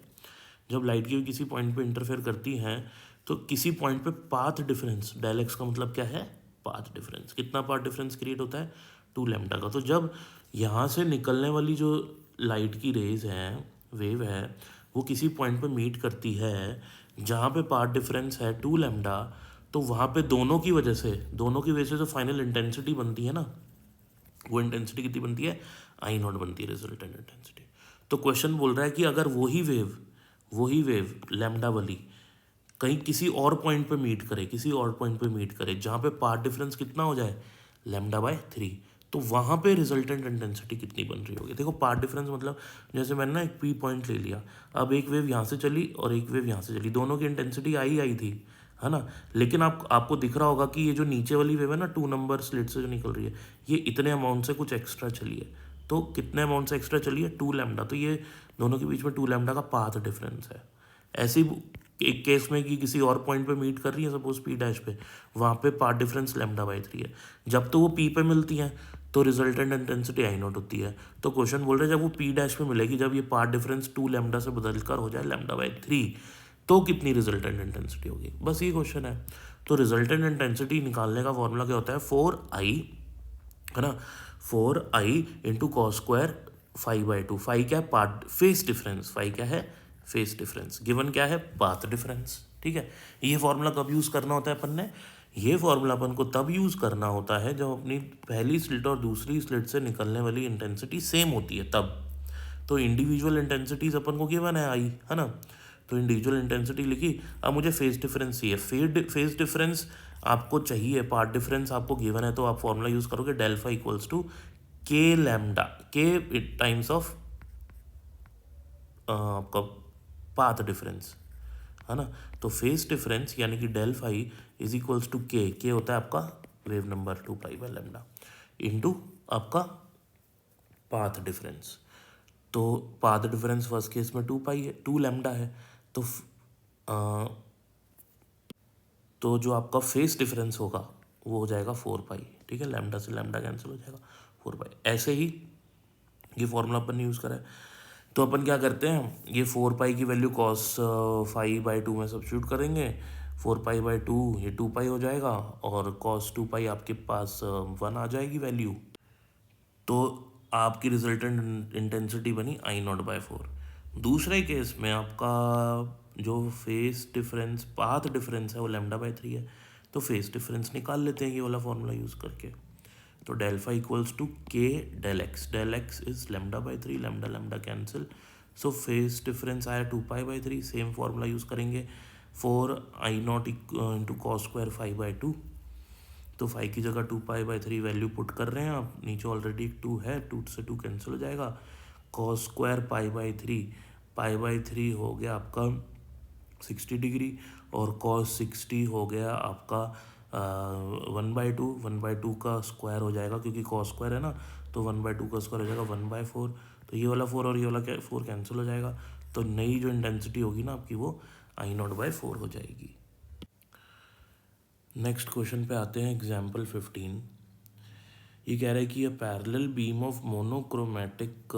जब लाइट की वेव किसी पॉइंट पे इंटरफेयर करती हैं तो किसी पॉइंट पे पाथ डिफरेंस, डेल एक्स का मतलब क्या है, पाथ डिफरेंस। कितना पाथ डिफरेंस क्रिएट होता है, 2 लैम्डा का। तो जब यहाँ से निकलने वाली जो लाइट की रेज हैं, वेव है, वो किसी पॉइंट पे मीट करती है जहाँ पे पाथ डिफरेंस है 2 लैम्डा, तो वहाँ पे दोनों की वजह से जो फाइनल इंटेंसिटी बनती है ना, वो इंटेंसिटी कितनी बनती है, I0 बनती है, रिजल्टेंट इंटेंसिटी। तो क्वेश्चन बोल रहा है कि अगर वही वेव लैम्डा वाली कहीं किसी और पॉइंट पे मीट करे, जहाँ पे पाथ डिफरेंस कितना हो जाए, लैम्डा बाय 3, तो वहाँ पे रिजल्टेंट इंटेंसिटी कितनी बन रही होगी। देखो पाथ डिफरेंस मतलब जैसे मैंने ना एक पी पॉइंट ले लिया, अब एक वेव यहाँ से चली और एक वेव यहाँ से चली, दोनों की इंटेंसिटी आई थी, है ना। लेकिन आपको दिख रहा होगा कि ये जो नीचे वाली वेव है ना, 2 नंबर स्लिट से जो निकल रही है, ये इतने अमाउंट से कुछ एक्स्ट्रा चली है। तो कितने अमाउंट से एक्स्ट्रा चली है, 2 लैम्डा। तो ये दोनों के बीच में 2 लैम्डा का पाथ डिफरेंस है। ऐसी एक केस में कि किसी और पॉइंट पे मीट कर रही है, सपोज पी डैश पे, वहाँ पे पाथ डिफरेंस लैम्डा बाई 3 है। जब तो वो पी पे मिलती हैं तो रिजल्टेंट इंटेंसिटी I0 होती है। तो क्वेश्चन बोल रहे हैं जब वो पी डैश पे मिलेगी, जब ये पाथ डिफरेंस 2 लैम्डा से बदल कर हो जाए लैम्डा बाई 3, तो कितनी रिजल्टेंट इंटेंसिटी होगी, बस ये क्वेश्चन है। तो रिजल्टेंट इंटेंसिटी निकालने का फॉर्मूला क्या होता है, 4i, है ना, 4i into cos square 5/2। Phi क्या है, पार्ट फेस डिफरेंस, फाई क्या है, फेस डिफरेंस, गिवन क्या है, पाथ डिफरेंस। ठीक है, ये फॉर्मूला कब यूज़ करना होता है अपन ने, ये फॉर्मूला अपन को तब यूज़ करना होता है जब अपनी पहली स्लिट और दूसरी स्लिट से निकलने वाली इंटेंसिटी सेम होती है तब। तो इंडिविजुअल इंटेंसिटीज अपन को गिवन है आई, है ना, तो इंडिविजुअल इंटेंसिटी लिखी। अब मुझे फेस डिफरेंस चाहिए, फेस डिफरेंस आपको चाहिए, पार्ट डिफरेंस आपको गिवन है, तो आप फॉर्मूला यूज़ करोगे del phi equals to k lambda, k times of आपका पाथ डिफरेंस, है ना। तो फेस डिफरेंस यानी कि del phi is equals to k होता है आपका वेव नंबर 2π/λ इंटू आपका पाथ डिफरेंस। तो पाथ डिफरेंस फर्स्ट केस में 2π है, 2λ है, तो तो जो आपका फेस डिफरेंस होगा वो हो जाएगा 4π। ठीक है, लैम्डा से लैम्डा कैंसिल हो जाएगा, 4π। ऐसे ही ये फॉर्मूला अपन ने यूज़ करा है, तो अपन क्या करते हैं, ये 4π की वैल्यू cos 5/2 में सब्स्टिट्यूट करेंगे, 4π/2 ये 2π हो जाएगा, और cos 2π आपके पास 1 आ जाएगी वैल्यू। तो आपकी रिजल्टेंट इंटेंसिटी बनी I0/4। दूसरे केस में आपका जो फेस डिफरेंस पाथ डिफरेंस है वो λ/3 है, तो फेस डिफरेंस निकाल लेते हैं ये वाला फॉर्मूला यूज़ करके। तो delta equals to K del X is λ/3, lambda lambda cancel, so phase difference आया 2π/3। सेम फार्मूला यूज़ करेंगे, 4I0 इंटू कॉस स्क्वायर 5/2, तो 5 की जगह 2π/3 वैल्यू पुट कर रहे हैं आप, नीचे ऑलरेडी एक 2 है, 2 से 2 कैंसिल हो जाएगा, cos square pi by three हो गया आपका 60 डिग्री, और कॉस 60 हो गया आपका 1/2, 1/2 का स्क्वायर हो जाएगा, क्योंकि कॉस स्क्वायर है ना, तो 1/2 का स्क्वायर हो जाएगा 1/4। तो ये वाला 4 और ये वाला 4 कैंसिल हो जाएगा, तो नई जो इंटेंसिटी होगी ना आपकी वो I0/4 हो जाएगी। नेक्स्ट क्वेश्चन पे आते हैं, एग्जाम्पल 15। ये कह रहा है कि a parallel beam of monochromatic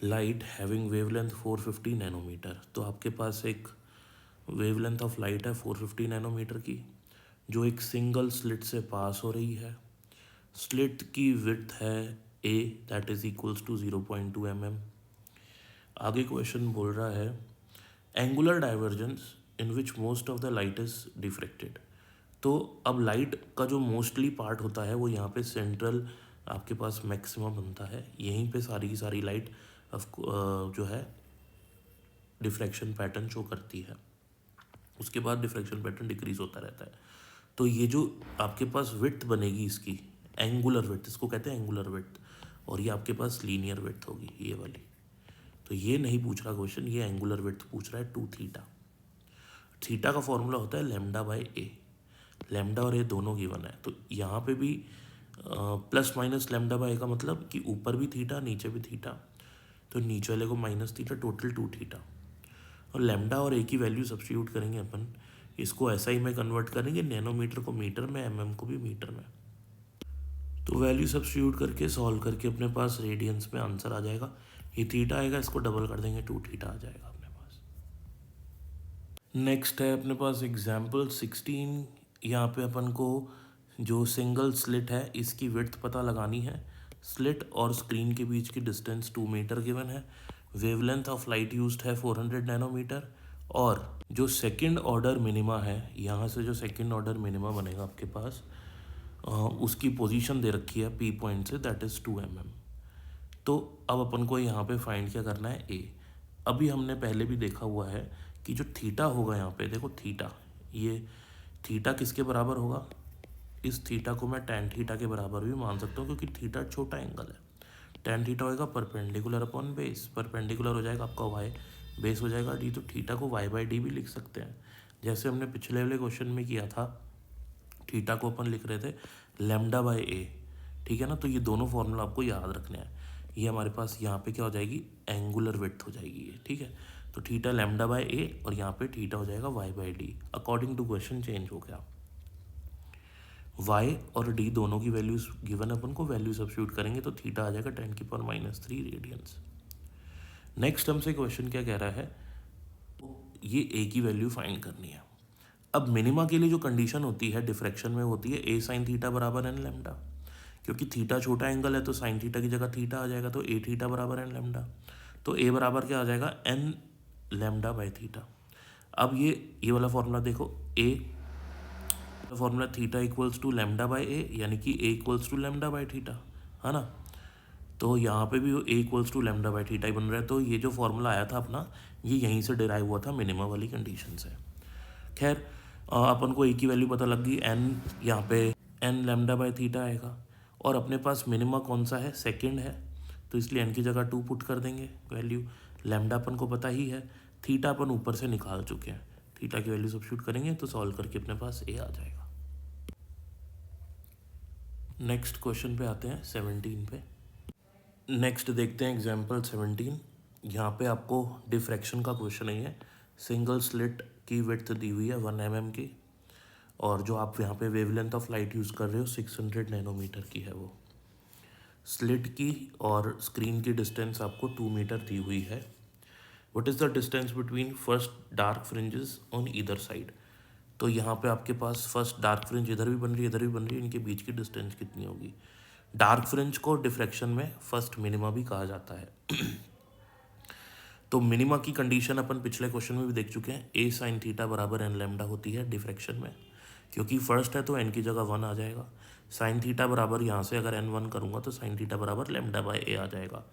light having wavelength 450 nanometre. तो आपके पास एक वेवलेंथ ऑफ लाइट है 450 नैनोमीटर की, जो एक सिंगल स्लिट से पास हो रही है। स्लिट की विड्थ है a, that is equals to 0.2 mm। आगे क्वेश्चन बोल रहा है angular divergence in which most of the light is diffracted. तो अब लाइट का जो मोस्टली पार्ट होता है वो यहाँ पे सेंट्रल आपके पास मैक्सिमम बनता है, यहीं पे सारी की सारी लाइट जो है डिफ्रैक्शन पैटर्न शो करती है, उसके बाद डिफ्रैक्शन पैटर्न डिक्रीज होता रहता है। तो ये जो आपके पास विड्थ बनेगी इसकी एंगुलर विड्थ, इसको कहते हैं एंगुलर विड्थ, और ये आपके पास लीनियर विड्थ होगी ये वाली। तो ये नहीं पूछ रहा क्वेश्चन, ये एंगुलर विड्थ पूछ रहा है 2 थीटा। थीटा का फॉर्मूला होता है λ/a, लैम्डा और ए दोनों गिवन है, तो यहाँ पे भी प्लस माइनस λ/a का मतलब कि ऊपर भी थीटा नीचे भी थीटा, तो नीचे वाले को माइनस थीटा, टोटल 2 थीटा, और लैम्डा और ए की वैल्यू सब्स्टिट्यूट करेंगे अपन, इसको SI में कन्वर्ट करेंगे, नैनोमीटर को मीटर में, MM को भी मीटर में। तो वैल्यू सब्स्टिट्यूट करके सॉल्व करके अपने पास रेडियंस में आंसर आ जाएगा, ये थीटा आएगा, इसको डबल कर देंगे 2 थीटा आ जाएगा अपने पास। नेक्स्ट है अपने पास एग्जाम्पल 16। यहाँ पे अपन को जो सिंगल स्लिट है इसकी विड्थ पता लगानी है। स्लिट और स्क्रीन के बीच की डिस्टेंस 2 मीटर गिवन है, वेवलेंथ ऑफ लाइट यूज्ड है 400 नैनोमीटर, और जो सेकंड ऑर्डर मिनिमा है, यहाँ से जो सेकंड ऑर्डर मिनिमा बनेगा आपके पास उसकी पोजीशन दे रखी है P पॉइंट से, दैट इज़ 2 mm। तो अब अपन को यहाँ पे फाइंड क्या करना है, A। अभी हमने पहले भी देखा हुआ है कि जो थीटा होगा यहाँ पे, देखो थीटा, ये थीटा किसके बराबर होगा, इस थीटा को मैं tan थीटा के बराबर भी मान सकता हूँ, क्योंकि थीटा छोटा एंगल है। tan थीटा होएगा परपेंडिकुलर अपॉन बेस, परपेंडिकुलर हो जाएगा आपका y, बेस हो जाएगा d, तो थीटा को y/d भी लिख सकते हैं, जैसे हमने पिछले वाले क्वेश्चन में किया था। थीटा को अपन लिख रहे थे λ/a, ठीक है ना। तो ये दोनों फॉर्मूला आपको याद रखने हैं। ये हमारे पास यहाँ पे क्या हो जाएगी, एंगुलर विड्थ हो जाएगी ये, ठीक है। तो थीटा λ/a और यहाँ पे थीटा हो जाएगा y/d, according to question change हो गया। y और d दोनों की वैल्यूज गिवन अपन को, वैल्यू सब्स्टिट्यूट करेंगे तो थीटा आ जाएगा 10⁻³ रेडियंस। नेक्स्ट हमसे क्वेश्चन क्या कह रहा है, ये ए की वैल्यू फाइंड करनी है। अब मिनिमा के लिए जो कंडीशन होती है डिफ्रैक्शन में होती है ए साइन थीटा बराबर एन लैम्डा, क्योंकि थीटा छोटा एंगल है तो साइन थीटा की जगह थीटा आ जाएगा, तो ए थीटा बराबर एन लैम्डा। तो ए बराबर क्या आ जाएगा, एन लैम्डा बाई थीटा। अब ये वाला फॉर्मूला देखो, A formula theta equals to lambda by A, यानी कि A equals to lambda by theta, है ना। तो यहाँ पे भी A equals to lambda by theta ही बन रहा है। तो ये जो फॉर्मूला आया था अपना, ये यहीं से डिराइव हुआ था मिनिमा वाली कंडीशन से। खैर अपन को ए की वैल्यू पता लग गई, एन यहाँ पे एन लैम्डा बाई थीटा आएगा, और अपने पास मिनिमा कौन सा है, सेकंड है, तो इसलिए एन की जगह 2 पुट कर देंगे वैल्यू। लैम्डा अपन को पता ही है, थीटा अपन ऊपर से निकाल चुके हैं, थीटा की वैल्यू सब्स्टिट्यूट करेंगे तो सॉल्व करके अपने पास ए आ जाएगा। नेक्स्ट क्वेश्चन पे आते हैं 17 पे। नेक्स्ट देखते हैं एग्जाम्पल 17। यहाँ पे आपको डिफ्रैक्शन का क्वेश्चन नहीं है, सिंगल स्लिट की विड्थ दी हुई है 1 mm की, और जो आप यहाँ पे वेवलेंथ ऑफ लाइट यूज़ कर रहे हो 600 नैनोमीटर की है वो। स्लिट की और स्क्रीन की डिस्टेंस आपको 2 मीटर दी हुई है। What is the distance between first dark fringes on either side. तो यहाँ पे आपके पास फर्स्ट डार्क फ्रिंज इधर भी बन रही है, इधर भी बन रही है, इनके बीच की डिस्टेंस कितनी होगी। डार्क फ्रिंज को डिफ्रैक्शन में फर्स्ट मिनिमा भी कहा जाता है। तो मिनिमा की कंडीशन अपन पिछले क्वेश्चन में भी देख चुके हैं, ए साइन थीटा बराबर एन लैम्डा होती है डिफ्रैक्शन में, क्योंकि फर्स्ट है तो एन की जगह 1 आ जाएगा। साइन थीटा बराबर यहाँ से अगर एन 1 करूँगा तो साइन थीटा बराबर लैम्डा बाई ए आ जाएगा।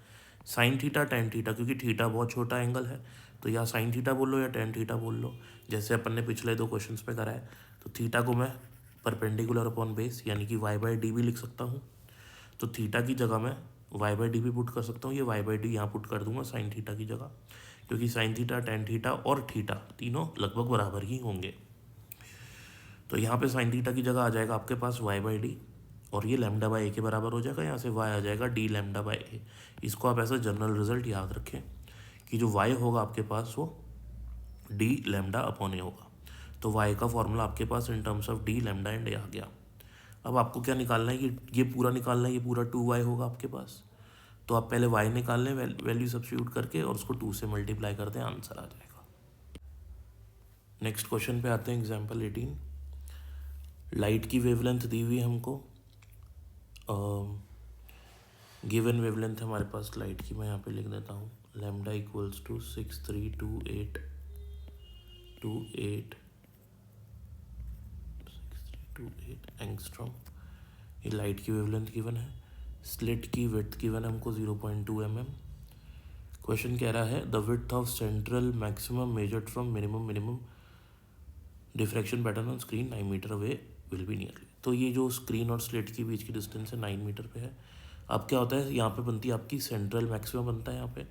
साइन थीटा टेन थीटा, क्योंकि थीटा बहुत छोटा एंगल है तो या साइन थीटा बोल लो या टेन थीटा बोल लो, जैसे अपन ने पिछले 2 क्वेश्चंस पे करा है। तो थीटा को मैं परपेंडिकुलर अपॉन बेस यानी कि वाई बाई डी भी लिख सकता हूँ, तो थीटा की जगह मैं वाई बाई डी भी पुट कर सकता हूँ, ये वाई बाई डी यहाँ पुट कर दूंगा साइन थीटा की जगह, क्योंकि साइन थीटा टेन थीटा और थीटा तीनों लगभग बराबर ही होंगे। तो यहाँ पे साइन थीटा की जगह आ जाएगा आपके पास वाई बाई डी, और ये लैम्डा बाई ए के बराबर हो जाएगा, यहाँ से वाई आ जाएगा डी लैम्डा बाई ए। इसको आप ऐसा जनरल रिजल्ट याद रखें कि जो वाई होगा आपके पास वो डी लैम्डा अपॉन ए होगा। तो वाई का फॉर्मूला आपके पास in terms of D lambda and A आ गया। अब आपको क्या निकालना है, ये पूरा निकालना है, ये पूरा 2y होगा आपके पास। तो आप पहले y निकाल लें वैल्यू सब्स्टिट्यूट करके, और उसको 2 से मल्टीप्लाई कर दें, आंसर आ जाएगा। नेक्स्ट क्वेश्चन पे आते हैं एग्जाम्पल 18। लाइट की वेवलेंथ दी हुई है हमको, गिवन वेवलेंथ है हमारे पास लाइट की, मैं यहाँ पे लिख देता हूँ लैम्डा इक्वल्स टू 6328 एंगस्ट्रॉम। ये लाइट की वेवलेंथ गिवन है। स्लिट की विड्थ गिवन है हमको 0.2 mm। क्वेश्चन कह रहा है the width of central maximum measured from minimum diffraction pattern on screen 9 metre away will be nearly. तो ये जो स्क्रीन और स्लिट के बीच की डिस्टेंस है 9 मीटर पे है। अब क्या होता है, यहाँ पे बनती है आपकी सेंट्रल मैक्सिमम बनता है यहाँ पे,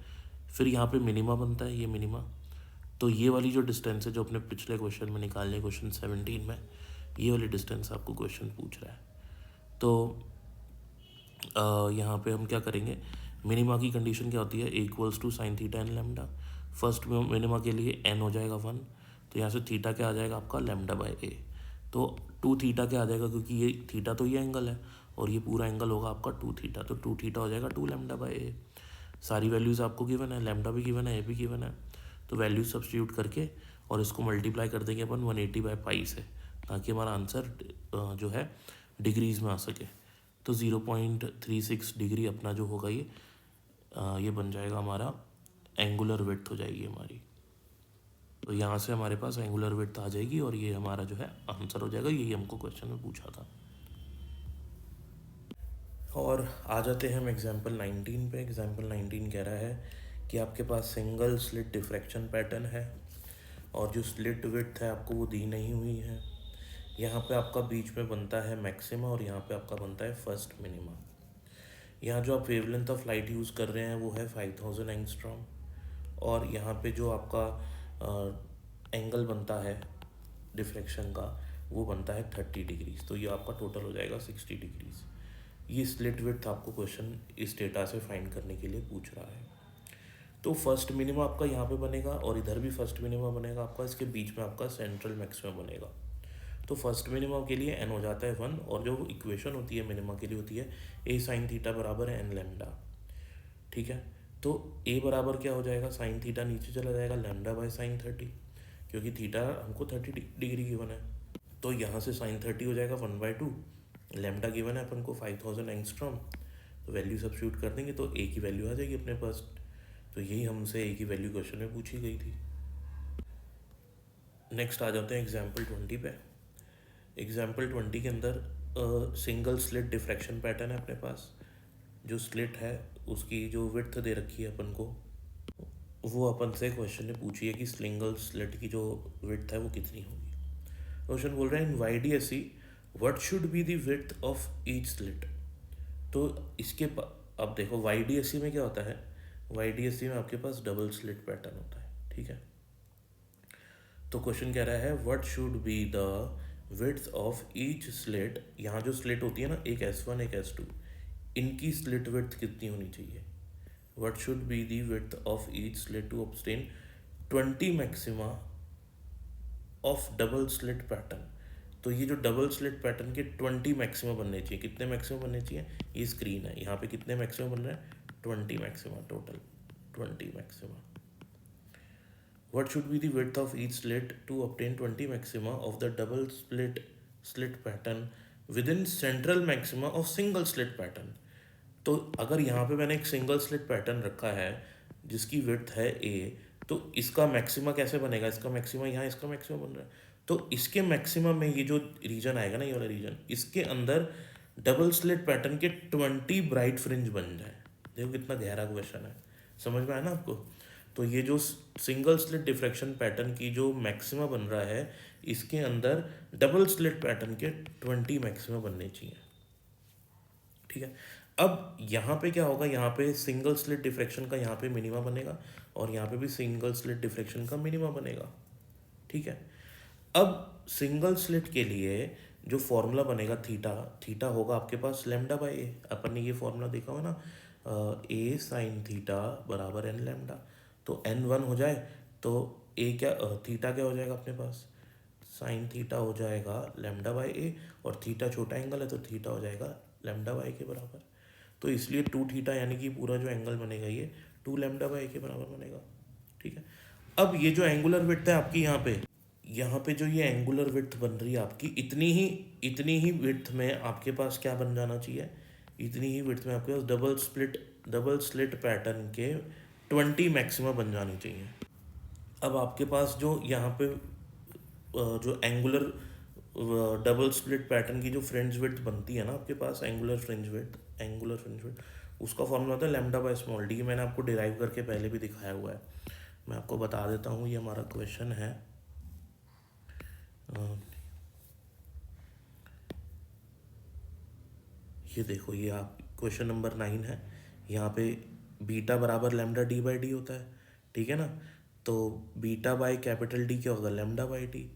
फिर यहाँ पे मिनिमा बनता है, ये मिनिमा। तो ये वाली जो डिस्टेंस है जो अपने पिछले क्वेश्चन में निकालने, क्वेश्चन 17 में, ये वाली डिस्टेंस आपको क्वेश्चन पूछ रहा है। तो यहाँ पे हम क्या करेंगे, मिनिमा की कंडीशन क्या होती है, A equals to sine theta N lambda. First minima के लिए एन हो जाएगा 1, तो यहाँ से थीटा क्या आ जाएगा आपका लैम्डा बाई ए। तो 2 थीटा क्या आ जाएगा, क्योंकि ये थीटा तो ये एंगल है और ये पूरा एंगल होगा आपका 2 थीटा, तो 2 थीटा हो जाएगा 2 लैम्डा बाई ए। सारी वैल्यूज़ आपको गिवन है, लैम्डा भी गिवन है, ए भी गिवन है, तो वैल्यूज सब्स्टिट्यूट करके और इसको मल्टीप्लाई कर देंगे अपन 180 बाई पाई से, ताकि हमारा आंसर जो है डिग्रीज में आ सके। तो 0.36 डिग्री अपना जो होगा ये बन जाएगा हमारा एंगुलर विड्थ हो जाएगी हमारी। तो यहाँ से हमारे पास एंगुलर विड्थ आ जाएगी और ये हमारा जो है आंसर हो जाएगा। यही हमको क्वेश्चन में पूछा था। और आ जाते हैं हम एग्जाम्पल 19 पे। एग्जाम्पल 19 कह रहा है कि आपके पास सिंगल स्लिट डिफ्रैक्शन पैटर्न है और जो स्लिट विड्थ है आपको वो दी नहीं हुई है। यहाँ पे आपका बीच में बनता है मैक्सिमा और यहाँ पे आपका बनता है फर्स्ट मिनिमा। यहाँ जो आप वेवलेंथ ऑफ लाइट यूज़ कर रहे हैं वो है 5000 एंगस्ट्रॉम, और यहाँ पे जो आपका एंगल बनता है डिफ्रैक्शन का वो बनता है 30 डिग्रीज। तो ये आपका टोटल हो जाएगा 60 डिग्रीज। ये स्लिट विड्थ आपको क्वेश्चन इस डेटा से फाइंड करने के लिए पूछ रहा है। तो फर्स्ट मिनिमा आपका यहाँ पे बनेगा और इधर भी फर्स्ट मिनिमा बनेगा आपका, इसके बीच में आपका सेंट्रल मैक्सिमम बनेगा। तो फर्स्ट मिनिमा के लिए एन हो जाता है 1, और जो इक्वेशन होती है मिनिमा के लिए होती है ए साइन थीटा बराबर है एन लैम्डा। ठीक है, तो ए बराबर क्या हो जाएगा, साइन थीटा नीचे चला जाएगा लैम्डा बाय साइन 30। क्योंकि थीटा हमको 30 डिग्री गिवन है। तो यहाँ से साइन 30 हो जाएगा 1/2, लैम्डा गिवन है अपन को 5000 एंगस्ट्रॉम, तो वैल्यू सब्स्टिट्यूट कर देंगे तो ए की वैल्यू आ जाएगी अपने पास। तो यही हमसे ए की वैल्यू क्वेश्चन में पूछी गई थी। नेक्स्ट आ जाते हैं एग्जाम्पल 20 पे। एग्जाम्पल 20 के अंदर सिंगल स्लिट डिफ्रैक्शन पैटर्न है अपने पास। जो स्लिट है उसकी जो विड्थ दे रखी है अपन को, वो अपन से क्वेश्चन ने पूछी है कि सिंगल स्लिट की जो विड्थ है वो कितनी होगी। क्वेश्चन बोल रहा है इन YDSE what should be the width of each slit. तो इसके अब देखो YDSE में क्या होता है, YDSE में आपके पास डबल स्लिट पैटर्न होता है, ठीक है। तो क्वेश्चन कह रहा है what should be the width of each slit. यहाँ जो स्लिट होती है ना, एक S1 एक S2, इनकी स्लिट विड्थ कितनी होनी चाहिए। What should be the width of each slit to obtain 20 maxima of double slit pattern. तो ये जो डबल स्लिट पैटर्न के 20 मैक्सिमा बनने चाहिए। कितने मैक्सिमा बनने चाहिए, ये स्क्रीन है, यहाँ पे कितने मैक्सिमा बन रहे हैं, 20 maxima, total 20 maxima. What should be the width of each slit to obtain 20 maxima of the double slit pattern within central maxima of single slit pattern। तो अगर यहाँ पे मैंने एक सिंगल स्लिट पैटर्न रखा है जिसकी विड्थ है A, तो इसका मैक्सिमा कैसे बनेगा, इसका मैक्सिमा यहाँ, इसका मैक्सिमा बन रहा है, तो इसके मैक्सिमम में ये जो रीजन आएगा ना, ये वाला रीजन, इसके अंदर डबल स्लिट पैटर्न के 20 ब्राइट फ्रिंज बन जाए। देखो कितना गहरा क्वेश्चन है, समझ में आया ना आपको। तो ये जो सिंगल स्लिट डिफ्रैक्शन पैटर्न की जो मैक्सिमा बन रहा है, इसके अंदर डबल स्लिट पैटर्न के 20 मैक्सिमा बनने चाहिए, ठीक है। अब यहाँ पे क्या होगा, यहाँ पे सिंगल स्लिट डिफ्रैक्शन का यहाँ पे मिनिमा बनेगा और यहाँ पे भी सिंगल स्लिट डिफ्रैक्शन का मिनिमा बनेगा, ठीक है। अब सिंगल स्लिट के लिए जो फॉर्मूला बनेगा थीटा होगा आपके पास लैम्डा बाई ए। अपन ने ये फॉर्मूला देखा हुआ ना, A साइन थीटा बराबर n लैम्डा। तो n1 हो जाए तो ए क्या थीटा क्या हो जाएगा अपने पास, साइन थीटा हो जाएगा लैम्डा बाई ए, और थीटा छोटा एंगल है तो थीटा हो जाएगा लैम्डा बाई के बराबर। तो इसलिए 2 थीटा यानी कि पूरा जो एंगल बनेगा ये 2 लैम्डा बाई के बराबर बनेगा, ठीक है। अब ये जो एंगुलर विड्थ है आपकी यहाँ पे जो ये एंगुलर विड्थ बन रही है आपकी, इतनी ही विड्थ में आपके पास क्या बन जाना चाहिए, इतनी ही विड्थ में आपके पास डबल स्लिट पैटर्न के 20 मैक्सिमा बन जानी चाहिए। अब आपके पास जो यहाँ पे जो एंगुलर डबल स्प्लिट पैटर्न की जो फ्रिंज विड्थ बनती है ना आपके पास, एंगुलर फ्रिंज विड्थ, उसका फॉर्मूला होता है लैम्डा बाय स्मॉल डी। मैंने आपको डिराइव करके पहले भी दिखाया हुआ है, मैं आपको बता देता हूँ। ये हमारा क्वेश्चन है, ये देखो, ये आप क्वेश्चन नंबर 9 है। यहाँ पे बीटा बराबर लैम्डा डी बाई डी होता है, ठीक है ना। तो बीटा बाई कैपिटल डी क्या होगा, लैम्डा बाई डी।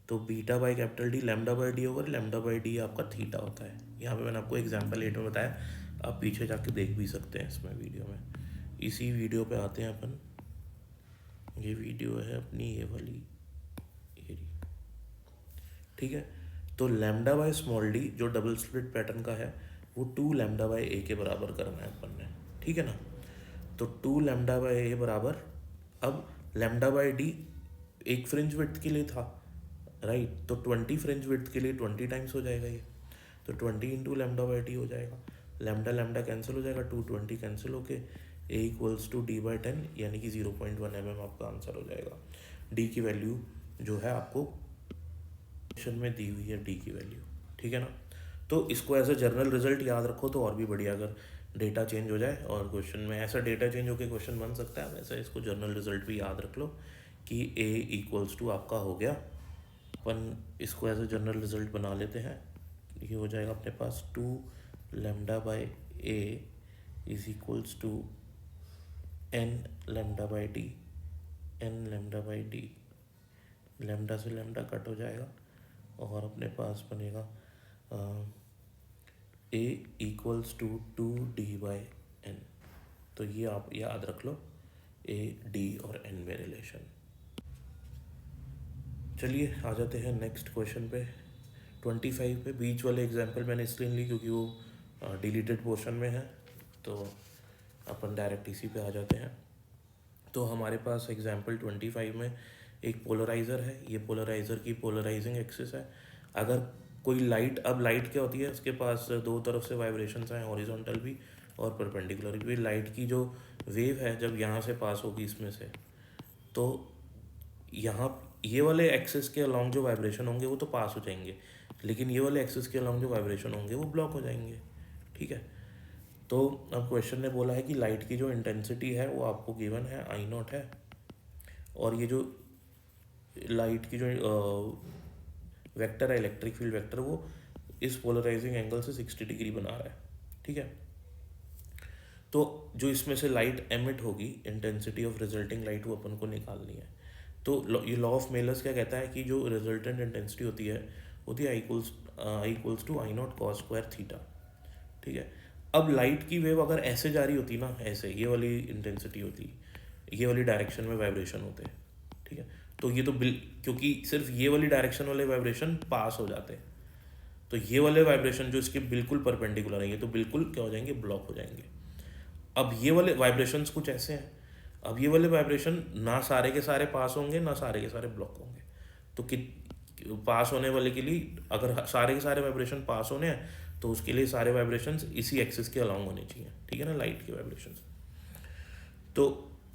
तो beta by capital D lambda by D होगा, लैम्डा बाई डी आपका थीटा होता है। यहाँ पे मैंने आपको एग्जाम्पल 8 में बताया, आप पीछे जाके देख भी सकते हैं इसमें वीडियो में। इसी वीडियो पे आते हैं अपन, ये वीडियो है अपनी ये वाली, ठीक है। तो लैम्डा बाय स्मॉल डी जो डबल स्प्लिट पैटर्न का है वो 2 लैम्डा बाय ए के बराबर करना है अपन ने, ठीक है ना। तो 2 लैम्डा बाय ए बराबर, अब लैम्डा बाय डी एक फ्रिंज विड्थ के लिए था, राइट। तो 20 फ्रिंज विड्थ के लिए 20 टाइम्स हो जाएगा ये, तो 20 इंटू लैम्डा बाय डी हो जाएगा। लैम्डा कैंसिल हो जाएगा, 220 कैंसिल होके ए इक्वल्स टू डी बाई 10 यानी कि 0.1 mm आपका आंसर हो जाएगा। डी की वैल्यू जो है आपको क्वेश्चन में दी हुई है, डी की वैल्यू, ठीक है ना। तो इसको एज अ जनरल रिजल्ट याद रखो तो और भी बढ़िया। अगर डेटा चेंज हो जाए और क्वेश्चन में ऐसा डेटा चेंज होकर क्वेश्चन बन सकता है, वैसा इसको जनरल रिजल्ट भी याद रख लो कि ए इक्वल्स टू आपका हो गया। अपन इसको एज अ जनरल रिजल्ट बना लेते हैं, ये हो जाएगा अपने पास 2 lambda by a is equals to n lambda by d, n lambda by d, lambda से लैम्डा कट हो जाएगा और अपने पास बनेगा a equals to 2d by n। तो ये आप याद रख लो, a d और n में रिलेशन। चलिए आ जाते हैं नेक्स्ट क्वेश्चन पे, 25 पे। बीच वाले एग्जाम्पल मैंने इसलिए ली क्योंकि वो डिलीटेड पोर्शन में है, तो अपन डायरेक्ट इसी पे आ जाते हैं। तो हमारे पास एग्जाम्पल 25 में एक पोलराइज़र है, ये पोलराइज़र की पोलराइजिंग एक्सिस है। अगर कोई लाइट, अब लाइट क्या होती है, उसके पास दो तरफ से वाइब्रेशंस हैं, हॉरिजॉन्टल भी और परपेंडिकुलर भी। लाइट की जो वेव है जब यहाँ से पास होगी इसमें से, तो यहाँ ये वाले एक्सिस के अलॉन्ग जो वाइब्रेशन होंगे वो तो पास हो जाएंगे, लेकिन ये वाले एक्सिस के अलॉन्ग जो वाइब्रेशन होंगे वो ब्लॉक हो जाएंगे। ठीक है, तो अब क्वेश्चन ने बोला है कि लाइट की जो इंटेंसिटी है वो आपको गिवन है आई नॉट है, और ये जो लाइट की जो वेक्टर है, इलेक्ट्रिक फील्ड वेक्टर, वो इस पोलराइजिंग एंगल से 60 डिग्री बना रहा है। ठीक है, तो जो इसमें से लाइट एमिट होगी, इंटेंसिटी ऑफ रिजल्टिंग लाइट, वो अपन को निकालनी है। तो ये लॉ ऑफ मेलर्स क्या कहता है कि जो रिजल्टेंट इंटेंसिटी होती है होती है I equals to I naught cos square theta. ठीक है, अब लाइट की वेव अगर ऐसे जा रही होती ना, ऐसे ये वाली इंटेंसिटी होती, ये वाली डायरेक्शन में वाइब्रेशन होते। ठीक है, तो ये तो क्योंकि सिर्फ ये वाली डायरेक्शन वाले वाइब्रेशन पास हो जाते हैं, तो ये वाले वाइब्रेशन जो इसके बिल्कुल परपेंडिकुलर है ये तो बिल्कुल क्या हो जाएंगे, ब्लॉक हो जाएंगे। अब ये वाले वाइब्रेशंस कुछ ऐसे हैं, अब ये वाले वाइब्रेशन ना सारे के सारे पास होंगे ना सारे के सारे ब्लॉक होंगे। तो कि पास होने वाले के लिए अगर सारे के सारे वाइब्रेशन पास होने हैं तो उसके लिए सारे वाइब्रेशंस इसी एक्सिस के अलॉन्ग होने चाहिए। ठीक है ना, लाइट के वाइब्रेशंस। तो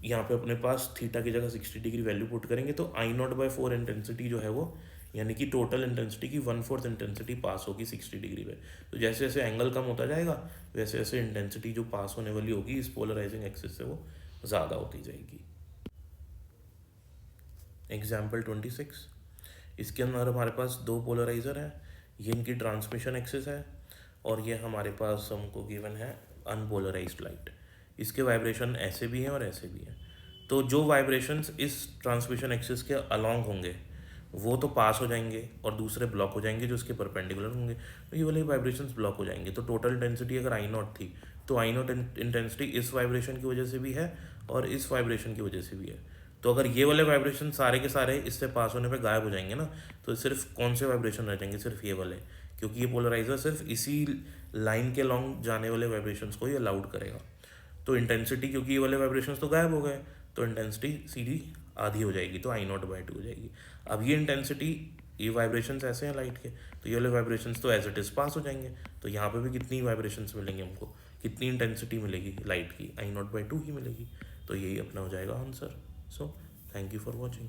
यहाँ पे अपने पास थीटा की जगह 60 डिग्री वैल्यू पुट करेंगे तो आई नॉट बाई 4 इंटेंसिटी जो है वो, यानी कि टोटल इंटेंसिटी की 1/4 इंटेंसिटी पास होगी 60 डिग्री पे। तो जैसे जैसे एंगल कम होता जाएगा वैसे वैसे इंटेंसिटी जो पास होने वाली होगी इस पोलराइजिंग एक्सिस से वो ज़्यादा होती जाएगी। एग्जाम्पल 26, इसके अंदर हमारे पास दो पोलराइज़र हैं, ये इनकी ट्रांसमिशन एक्सिस है, और ये हमारे पास हमको गिवन है अनपोलराइज्ड लाइट। इसके वाइब्रेशन ऐसे भी हैं और ऐसे भी हैं। तो जो वाइब्रेशंस इस ट्रांसमिशन एक्सिस के अलॉन्ग होंगे वो तो पास हो जाएंगे और दूसरे ब्लॉक हो जाएंगे जो इसके परपेंडिकुलर होंगे, तो ये वाले वाइब्रेशंस ब्लॉक हो जाएंगे। तो टोटल इंटेंसिटी अगर आई नॉट थी तो आई नॉट इंटेंसिटी इस वाइब्रेशन की वजह से भी है और इस वाइब्रेशन की वजह से भी है। तो अगर ये वाले वाइब्रेशन सारे के सारे इससे पास होने पे गायब हो जाएंगे ना, तो सिर्फ कौन से वाइब्रेशन रह जाएंगे, सिर्फ ये वाले, क्योंकि ये पोलराइजर सिर्फ इसी लाइन के लॉन्ग जाने वाले वाइब्रेशंस को ही अलाउड करेगा। तो इंटेंसिटी, क्योंकि ये वाले वाइब्रेशंस तो गायब हो गए, तो इंटेंसिटी सीधी आधी हो जाएगी, तो आई नॉट बाई 2 हो जाएगी। अब ये इंटेंसिटी, ये वाइब्रेशंस ऐसे हैं लाइट के, तो ये वाले वाइब्रेशंस तो एज इट इज़ पास हो जाएंगे। तो यहाँ पे भी कितनी वाइब्रेशंस मिलेंगे हमको, कितनी इंटेंसिटी मिलेगी लाइट की, आई नॉट बाई 2 ही मिलेगी। तो यही अपना हो जाएगा answer. So thank you for watching.